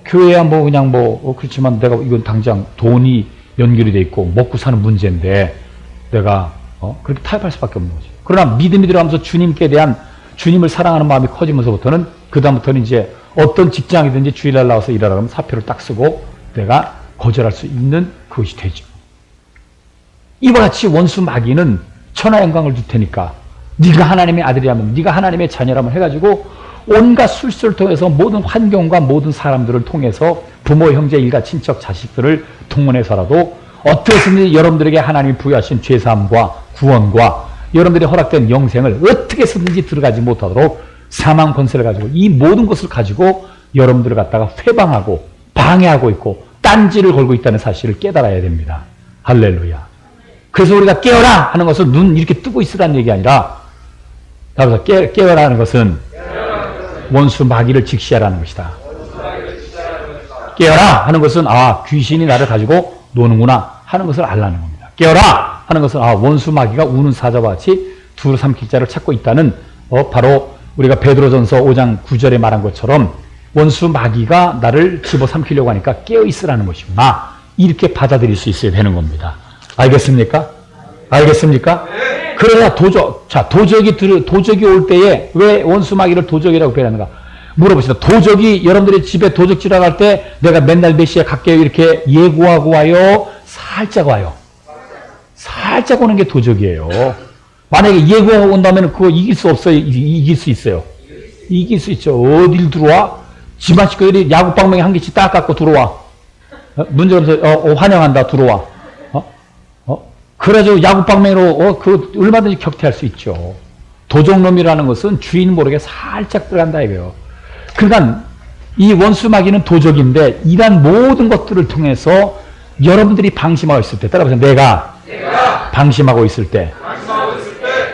교회야 뭐 그냥 그렇지만 내가 이건 당장 돈이 연결이 돼 있고 먹고 사는 문제인데 내가 그렇게 타협할 수밖에 없는 거죠. 그러나 믿음이 들어가면서 주님께 대한 주님을 사랑하는 마음이 커지면서부터는 그다음부터는 이제 어떤 직장이든지 주일날 나와서 일하라 하면 사표를 딱 쓰고 내가 거절할 수 있는 그것이 되죠. 이와 같이 원수 마귀는 천하 영광을 줄 테니까 네가 하나님의 아들이라면 네가 하나님의 자녀라면 해가지고 온갖 술수를 통해서 모든 환경과 모든 사람들을 통해서 부모, 형제, 일가, 친척, 자식들을 동원해서라도 어떻게 해서든지 여러분들에게 하나님이 부여하신 죄사함과 구원과 여러분들이 허락된 영생을 어떻게 해서든지 들어가지 못하도록 사망 권세를 가지고 이 모든 것을 가지고 여러분들을 갖다가 회방하고 방해하고 있고 딴지를 걸고 있다는 사실을 깨달아야 됩니다. 할렐루야. 그래서 우리가 깨어라 하는 것은 눈 이렇게 뜨고 있으라는 얘기 아니라 그래서 깨어라 하는 것은 원수 마귀를 직시하라는 것이다. 깨어라 하는 것은 귀신이 나를 가지고 노는구나 하는 것을 알라는 겁니다. 깨어라 하는 것은 원수 마귀가 우는 사자와 같이 두루 삼킬 자를 찾고 있다는 바로 우리가 베드로전서 5장 9절에 말한 것처럼 원수 마귀가 나를 집어삼키려고 하니까 깨어있으라는 것이구나. 이렇게 받아들일 수 있어야 되는 겁니다. 알겠습니까? 알겠습니까? 네. 그러나 도적이 올 때에 왜 원수 마귀를 도적이라고 표현하는가? 물어봅시다. 도적이 여러분들이 집에 도적질하러 갈 때 내가 맨날 몇 시에 갈게요 이렇게 예고하고 와요? 살짝 와요. 살짝 오는 게 도적이에요. 만약에 예고하고 온다면 그거 이길 수 없어요? 이길 수 있어요? 이길 수 있죠. 어딜 들어와? 집안 식구들이 야구방망이 한 개씩 딱 갖고 들어와. 문제 없어서 환영한다 들어와. 그래가지고 야구방망이로 얼마든지 격퇴할 수 있죠. 도적놈이라는 것은 주인 모르게 살짝 들어간다 이거예요. 그러니까 이 원수 마귀는 도적인데 이러한 모든 것들을 통해서 여러분들이 방심하고 있을 때 따라보세요. 내가 방심하고 있을 때,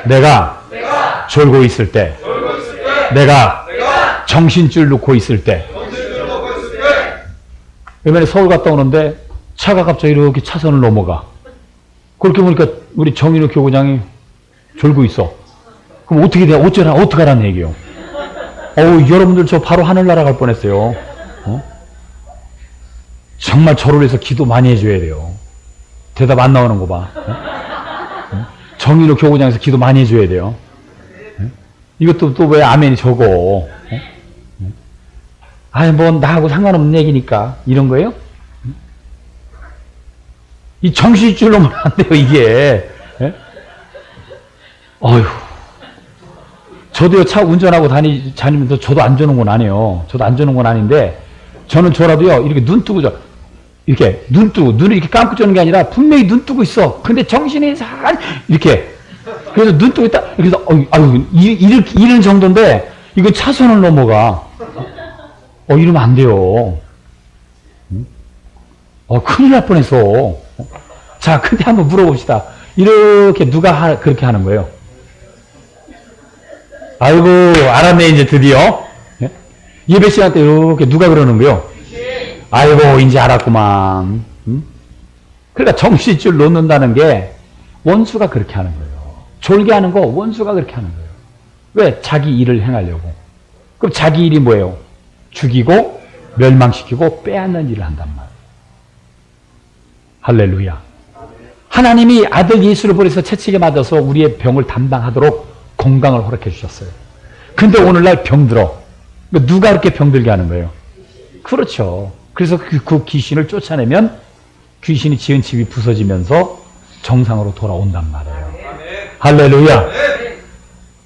내가 졸고 있을 때, 내가 정신줄 놓고 있을 때. 이번에 서울 갔다 오는데 차가 갑자기 이렇게 차선을 넘어가. 그렇게 보니까 우리 정인우 교구장이 졸고 있어. 그럼 어떻게 돼? 어떡하라는 얘기예요? 여러분들 저 바로 하늘 날아갈 뻔했어요. 정말 저를 위해서 기도 많이 해줘야 돼요. 대답 안 나오는 거 봐. 정인우 교구장에서 기도 많이 해줘야 돼요. 이것도 또 왜 아멘이 적어? 뭐 나하고 상관없는 얘기니까 이런 거예요? 이 정신줄로 안 돼요 이게. 어휴. 저도요, 차 운전하고 다니면서 저도 안 저는 건 아니에요. 저도 안 저는 건 아닌데, 저는 저라도요, 이렇게 눈 뜨고 이렇게 눈 뜨고, 눈을 이렇게 감고 저는 게 아니라 분명히 눈 뜨고 있어. 근데 정신이 이렇게. 그래서 눈 뜨고 있다. 그래서, 이런 정도인데, 이거 차선을 넘어가. 이러면 안 돼요. 큰일 날 뻔했어. 자, 근데 한번 물어봅시다. 이렇게 누가 그렇게 하는 거예요? 아이고, 알았네, 이제 드디어. 예배 시간 때 이렇게 누가 그러는 거예요? 아이고, 이제 알았구만. 그러니까 정신줄 놓는다는 게 원수가 그렇게 하는 거예요. 졸게하는 거 원수가 그렇게 하는 거예요. 왜? 자기 일을 행하려고. 그럼 자기 일이 뭐예요? 죽이고 멸망시키고 빼앗는 일을 한단 말이에요. 할렐루야. 하나님이 아들 예수를 보내서 채찍에 맞아서 우리의 병을 담당하도록 건강을 허락해 주셨어요. 근데 오늘날 병들어. 누가 그렇게 병들게 하는 거예요? 그렇죠. 그래서 그 귀신을 쫓아내면 귀신이 지은 집이 부서지면서 정상으로 돌아온단 말이에요. 할렐루야.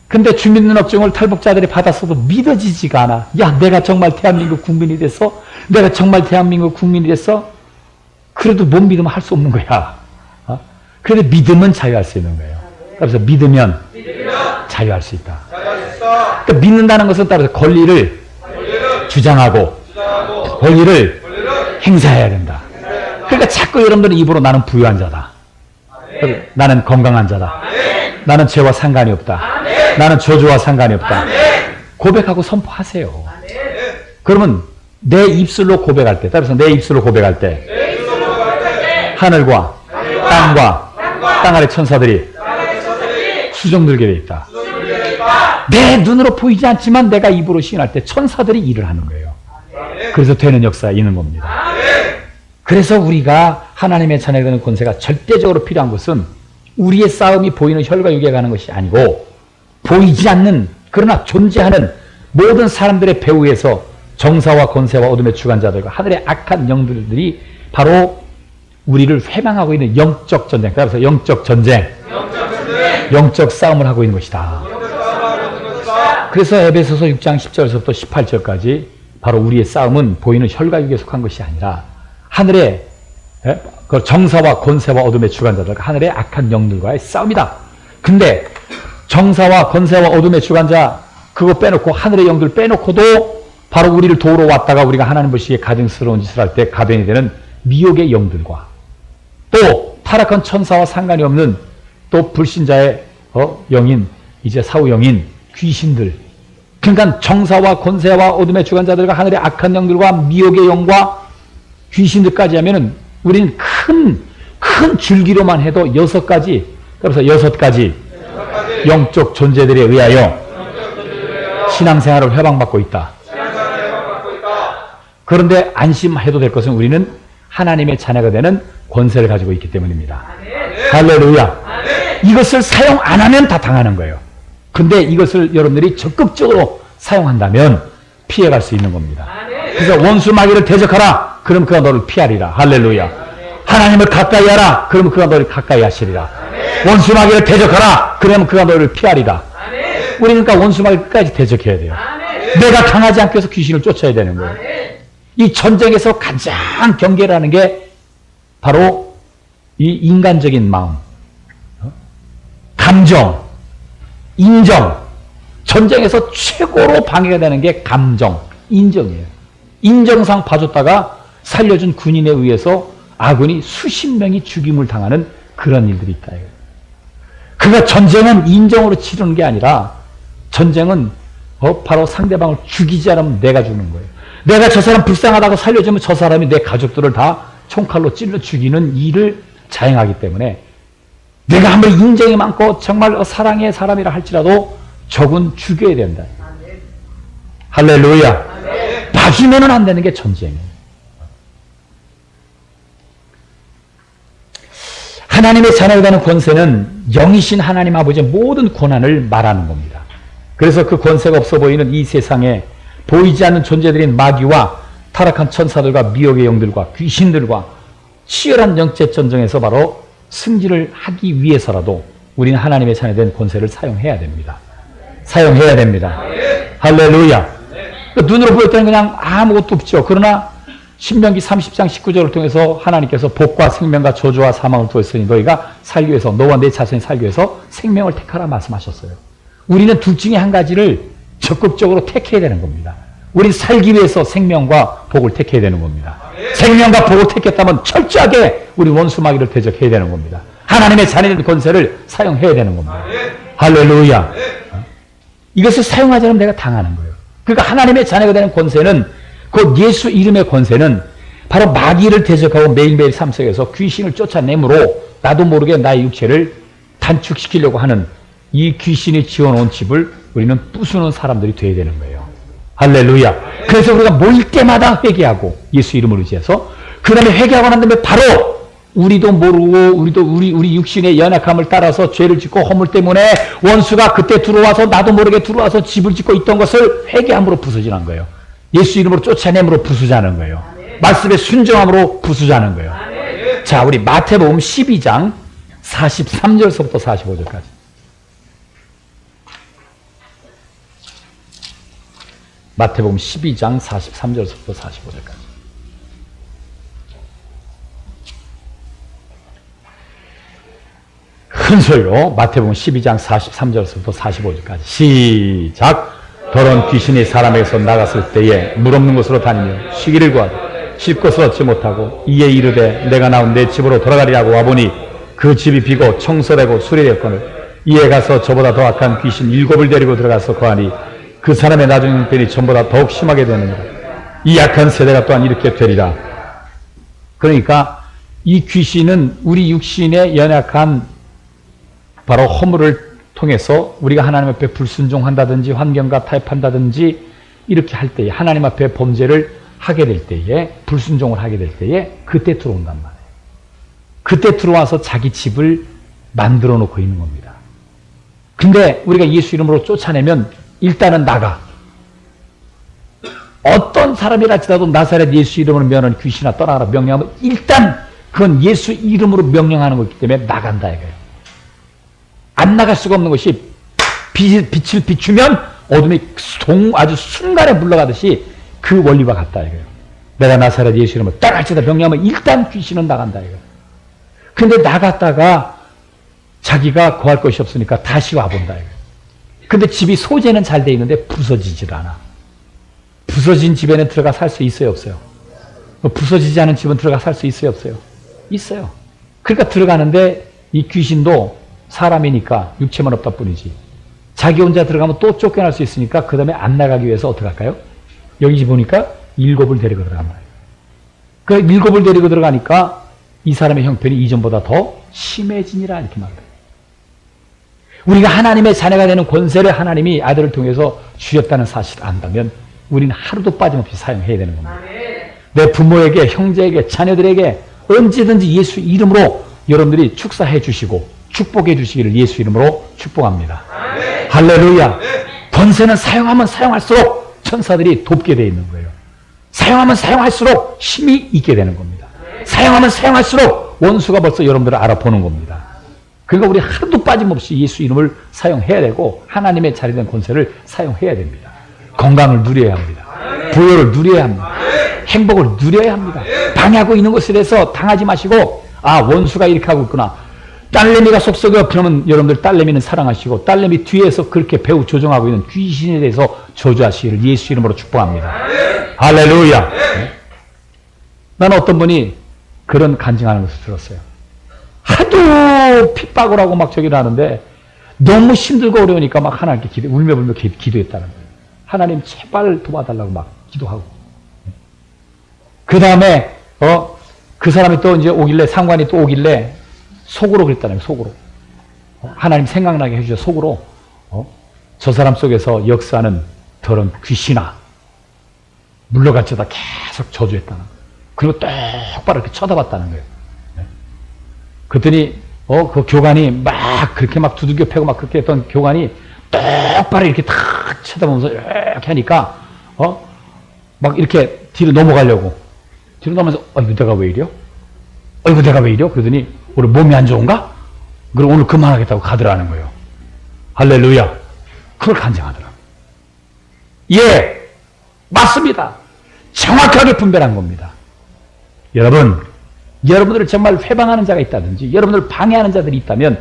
근데 주민등록증을 탈북자들이 받았어도 믿어지지가 않아. 야, 내가 정말 대한민국 국민이 됐어? 내가 정말 대한민국 국민이 됐어? 그래도 못 믿으면 할 수 없는 거야. 그래도 믿으면 자유할 수 있는 거예요. 그래서 믿으면 자유할 수 있다. 그러니까 믿는다는 것은 따라서 권리를 주장하고 권리를 행사해야 된다. 그러니까 자꾸 여러분들은 입으로 나는 부유한 자다. 나는 건강한 자다. 나는 죄와 상관이 없다. 나는 저주와 상관이 없다. 고백하고 선포하세요. 그러면 내 입술로 고백할 때, 따라서 내 입술로 고백할 때 하늘과 땅과 땅 아래 천사들이 수종들게 돼 있다. 내 눈으로 보이지 않지만 내가 입으로 시인할 때 천사들이 일을 하는 거예요. 그래서 되는 역사가 있는 겁니다. 그래서 우리가 하나님의 자녀가 되는 권세가 절대적으로 필요한 것은 우리의 싸움이 보이는 혈과 육에 가는 것이 아니고 보이지 않는 그러나 존재하는 모든 사람들의 배후에서 정사와 권세와 어둠의 주관자들과 하늘의 악한 영들이 바로 우리를 회방하고 있는 영적 전쟁, 따라서 영적 전쟁, 영적 싸움을 하고 있는 것이다. 그래서 에베소서 6장 10절에서부터 18절까지 바로 우리의 싸움은 보이는 혈과 육에 속한 것이 아니라 하늘의 정사와 권세와 어둠의 주관자들과 하늘의 악한 영들과의 싸움이다. 근데 정사와 권세와 어둠의 주관자 그거 빼놓고 하늘의 영들 빼놓고도 바로 우리를 도우러 왔다가 우리가 하나님 보시기에 가증스러운 짓을 할 때 가변이 되는 미혹의 영들과 또 타락한 천사와 상관이 없는 또 불신자의 영인 이제 사후 영인 귀신들, 그러니까 정사와 권세와 어둠의 주관자들과 하늘의 악한 영들과 미혹의 영과 귀신들까지 하면은 우리는 큰 줄기로만 해도 6가지, 그래서 6가지 영적 존재들에 의하여 신앙생활을 회방받고 있다. 그런데 안심해도 될 것은 우리는 하나님의 자녀가 되는 권세를 가지고 있기 때문입니다. 할렐루야. 이것을 사용 안 하면 다 당하는 거예요. 근데 이것을 여러분들이 적극적으로 사용한다면 피해갈 수 있는 겁니다. 그래서 원수 마귀를 대적하라. 그럼 그가 너를 피하리라. 할렐루야. 하나님을 가까이 하라. 그럼 그가 너를 가까이 하시리라. 원수 마귀를 대적하라. 그러면 그가 너를 피하리라. 우리는 그러니까 원수 마귀를 끝까지 대적해야 돼요. 내가 강하지 않게 해서 귀신을 쫓아야 되는 거예요. 이 전쟁에서 가장 경계라는 게 바로 이 인간적인 마음, 감정, 인정. 전쟁에서 최고로 방해가 되는 게 감정, 인정이에요. 인정상 봐줬다가 살려준 군인에 의해서 아군이 수십 명이 죽임을 당하는 그런 일들이 있다. 그러니까 전쟁은 인정으로 치르는 게 아니라 전쟁은 바로 상대방을 죽이지 않으면 내가 죽는 거예요. 내가 저 사람 불쌍하다고 살려주면 저 사람이 내 가족들을 다 총칼로 찔러 죽이는 일을 자행하기 때문에 내가 아무리 인정이 많고 정말 사랑의 사람이라 할지라도 적은 죽여야 된다. 할렐루야. 봐주면은 안 되는 게 전쟁이에요. 하나님의 자녀가 되는 권세는 영이신 하나님 아버지의 모든 권한을 말하는 겁니다. 그래서 그 권세가 없어 보이는 이 세상에 보이지 않는 존재들인 마귀와 타락한 천사들과 미혹의 영들과 귀신들과 치열한 영적 전쟁에서 바로 승리를 하기 위해서라도 우리는 하나님의 자녀된 권세를 사용해야 됩니다. 사용해야 됩니다. 할렐루야. 눈으로 보일 때는 그냥 아무것도 없죠. 그러나 신명기 30장 19절을 통해서 하나님께서 복과 생명과 저주와 사망을 두었으니 너희가 살기 위해서 너와 내 자손이 살기 위해서 생명을 택하라 말씀하셨어요. 우리는 둘 중에 한 가지를 적극적으로 택해야 되는 겁니다. 우리는 살기 위해서 생명과 복을 택해야 되는 겁니다. 생명과 복을 택했다면 철저하게 우리 원수 마귀를 대적해야 되는 겁니다. 하나님의 자녀된 권세를 사용해야 되는 겁니다. 할렐루야. 이것을 사용하지 않으면 내가 당하는 거예요. 그러니까 하나님의 자녀가 되는 권세는, 곧 예수 이름의 권세는 바로 마귀를 대적하고 매일매일 삶 속에서 귀신을 쫓아내므로 나도 모르게 나의 육체를 단축시키려고 하는 이 귀신이 지어놓은 집을 우리는 부수는 사람들이 되어야 되는 거예요. 할렐루야. 그래서 우리가 모일 때마다 회개하고 예수 이름을 의지해서 그 다음에 회개하고 난 다음에 바로 우리도 모르고 우리 육신의 연약함을 따라서 죄를 짓고 허물 때문에 원수가 그때 들어와서 나도 모르게 들어와서 집을 짓고 있던 것을 회개함으로 부서지는 거예요. 예수 이름으로 쫓아냄으로 부수자는 거예요. 말씀에 순종함으로 부수자는 거예요. 자, 우리 마태복음 12장 43절서부터 45절까지. 마태복음 12장 43절서부터 45절까지. 큰 소리로 마태복음 12장 43절서부터 45절까지 시작. 더러운 귀신이 사람에게서 나갔을 때에 물 없는 곳으로 다니며 쉬기를 구하되 쉴 것을 얻지 못하고 이에 이르되 내가 나온 내 집으로 돌아가리라고 와보니 그 집이 비고 청소되고 수리되었거늘 이에 가서 저보다 더 악한 귀신 7을 데리고 들어가서 거하니 그 사람의 나중 형편이 전보다 더욱 심하게 되느니라. 이 악한 세대가 또한 이렇게 되리라. 그러니까 이 귀신은 우리 육신의 연약한 바로 허물을 통해서 우리가 하나님 앞에 불순종한다든지 환경과 타협한다든지 이렇게 할 때에 하나님 앞에 범죄를 하게 될 때에 불순종을 하게 될 때에 그때 들어온단 말이에요. 그때 들어와서 자기 집을 만들어 놓고 있는 겁니다. 근데 우리가 예수 이름으로 쫓아내면 일단은 나가. 어떤 사람이랄지라도 나사렛 예수 이름으로 면한 귀신아 떠나라 명령하면 일단 그건 예수 이름으로 명령하는 거기 때문에 나간다 이거예요. 안 나갈 수가 없는 것이 빛을 비추면 어둠이 아주 순간에 물러가듯이 그 원리와 같다 이거예요. 내가 나사렛 예수 이름으로 떠날지다 명령하면 일단 귀신은 나간다 이거예요. 근데 나갔다가 자기가 거할 것이 없으니까 다시 와본다 이거예요. 근데 집이 소재는 잘 돼 있는데 부서지질 않아. 부서진 집에는 들어가 살 수 있어요 없어요? 부서지지 않은 집은 들어가 살 수 있어요 없어요? 있어요. 그러니까 들어가는데 이 귀신도 사람이니까 육체만 없다 뿐이지. 자기 혼자 들어가면 또 쫓겨날 수 있으니까 그 다음에 안 나가기 위해서 어떻게 할까요? 여기 보니까 7을 데리고 들어간 거예요. 그 7을 데리고 들어가니까 이 사람의 형편이 이전보다 더 심해지니라 이렇게 말해요. 우리가 하나님의 자녀가 되는 권세를 하나님이 아들을 통해서 주셨다는 사실을 안다면 우리는 하루도 빠짐없이 사용해야 되는 겁니다. 내 부모에게, 형제에게, 자녀들에게 언제든지 예수 이름으로 여러분들이 축사해 주시고 축복해 주시기를 예수 이름으로 축복합니다. 할렐루야. 권세는 사용하면 사용할수록 천사들이 돕게 되어 있는 거예요. 사용하면 사용할수록 힘이 있게 되는 겁니다. 사용하면 사용할수록 원수가 벌써 여러분들을 알아보는 겁니다. 그러니까 우리 하루도 빠짐없이 예수 이름을 사용해야 되고 하나님의 자리된 권세를 사용해야 됩니다. 건강을 누려야 합니다. 부여를 누려야 합니다. 행복을 누려야 합니다. 당하고 있는 것에 대해서 당하지 마시고 아 원수가 이렇게 하고 있구나. 딸내미가 속썩여 그러면 여러분들 딸내미는 사랑하시고 딸내미 뒤에서 그렇게 배우 조종하고 있는 귀신에 대해서 저주하시기를 예수 이름으로 축복합니다. 할렐루야. 나는 어떤 분이 그런 간증하는 것을 들었어요. 하도 핍박을 하고 막 저기를 하는데 너무 힘들고 어려우니까 막 하나님께 울며불며 기도했다는 거예요. 하나님 제발 도와달라고 막 기도하고. 그 다음에 그 사람이 또 이제 오길래 상관이 또 오길래 속으로 그랬다는 거예요. 속으로. 하나님 생각나게 해주셔. 속으로 저 사람 속에서 역사하는 더러운 귀신아 물러갈지어다 계속 저주했다는 거예요. 그리고 똑바로 이렇게 쳐다봤다는 거예요. 그랬더니 그 교관이 막 그렇게 막 두들겨 패고 막 그렇게 했던 교관이 똑바로 이렇게 탁 쳐다보면서 이렇게 하니까 막 이렇게 뒤로 넘어가려고 뒤로 넘어가면서 이거 내가 왜 이래요? 이거 내가 왜 이래요? 그러더니 오늘 몸이 안 좋은가? 그럼 오늘 그만하겠다고 가더라는 거예요. 할렐루야. 그걸 간증하더라고요. 예, 맞습니다. 정확하게 분별한 겁니다. 여러분, 여러분들을 정말 회방하는 자가 있다든지 여러분들을 방해하는 자들이 있다면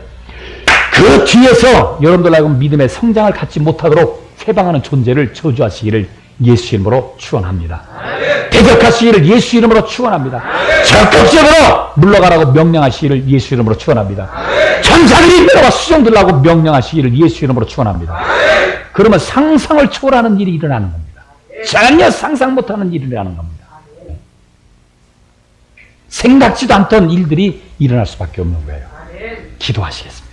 그 뒤에서 여러분들하고 믿음의 성장을 갖지 못하도록 회방하는 존재를 저주하시기를 예수 이름으로 축원합니다. 대적하시기를 예수 이름으로 축원합니다. 적극적으로 물러가라고 명령하시기를 예수 이름으로 축원합니다. 전사들이 내려와 수종들라고 명령하시기를 예수 이름으로 축원합니다. 그러면 상상을 초월하는 일이 일어나는 겁니다. 전혀 상상 못하는 일이 일어나는 겁니다. 생각지도 않던 일들이 일어날 수밖에 없는 거예요. 기도하시겠습니다.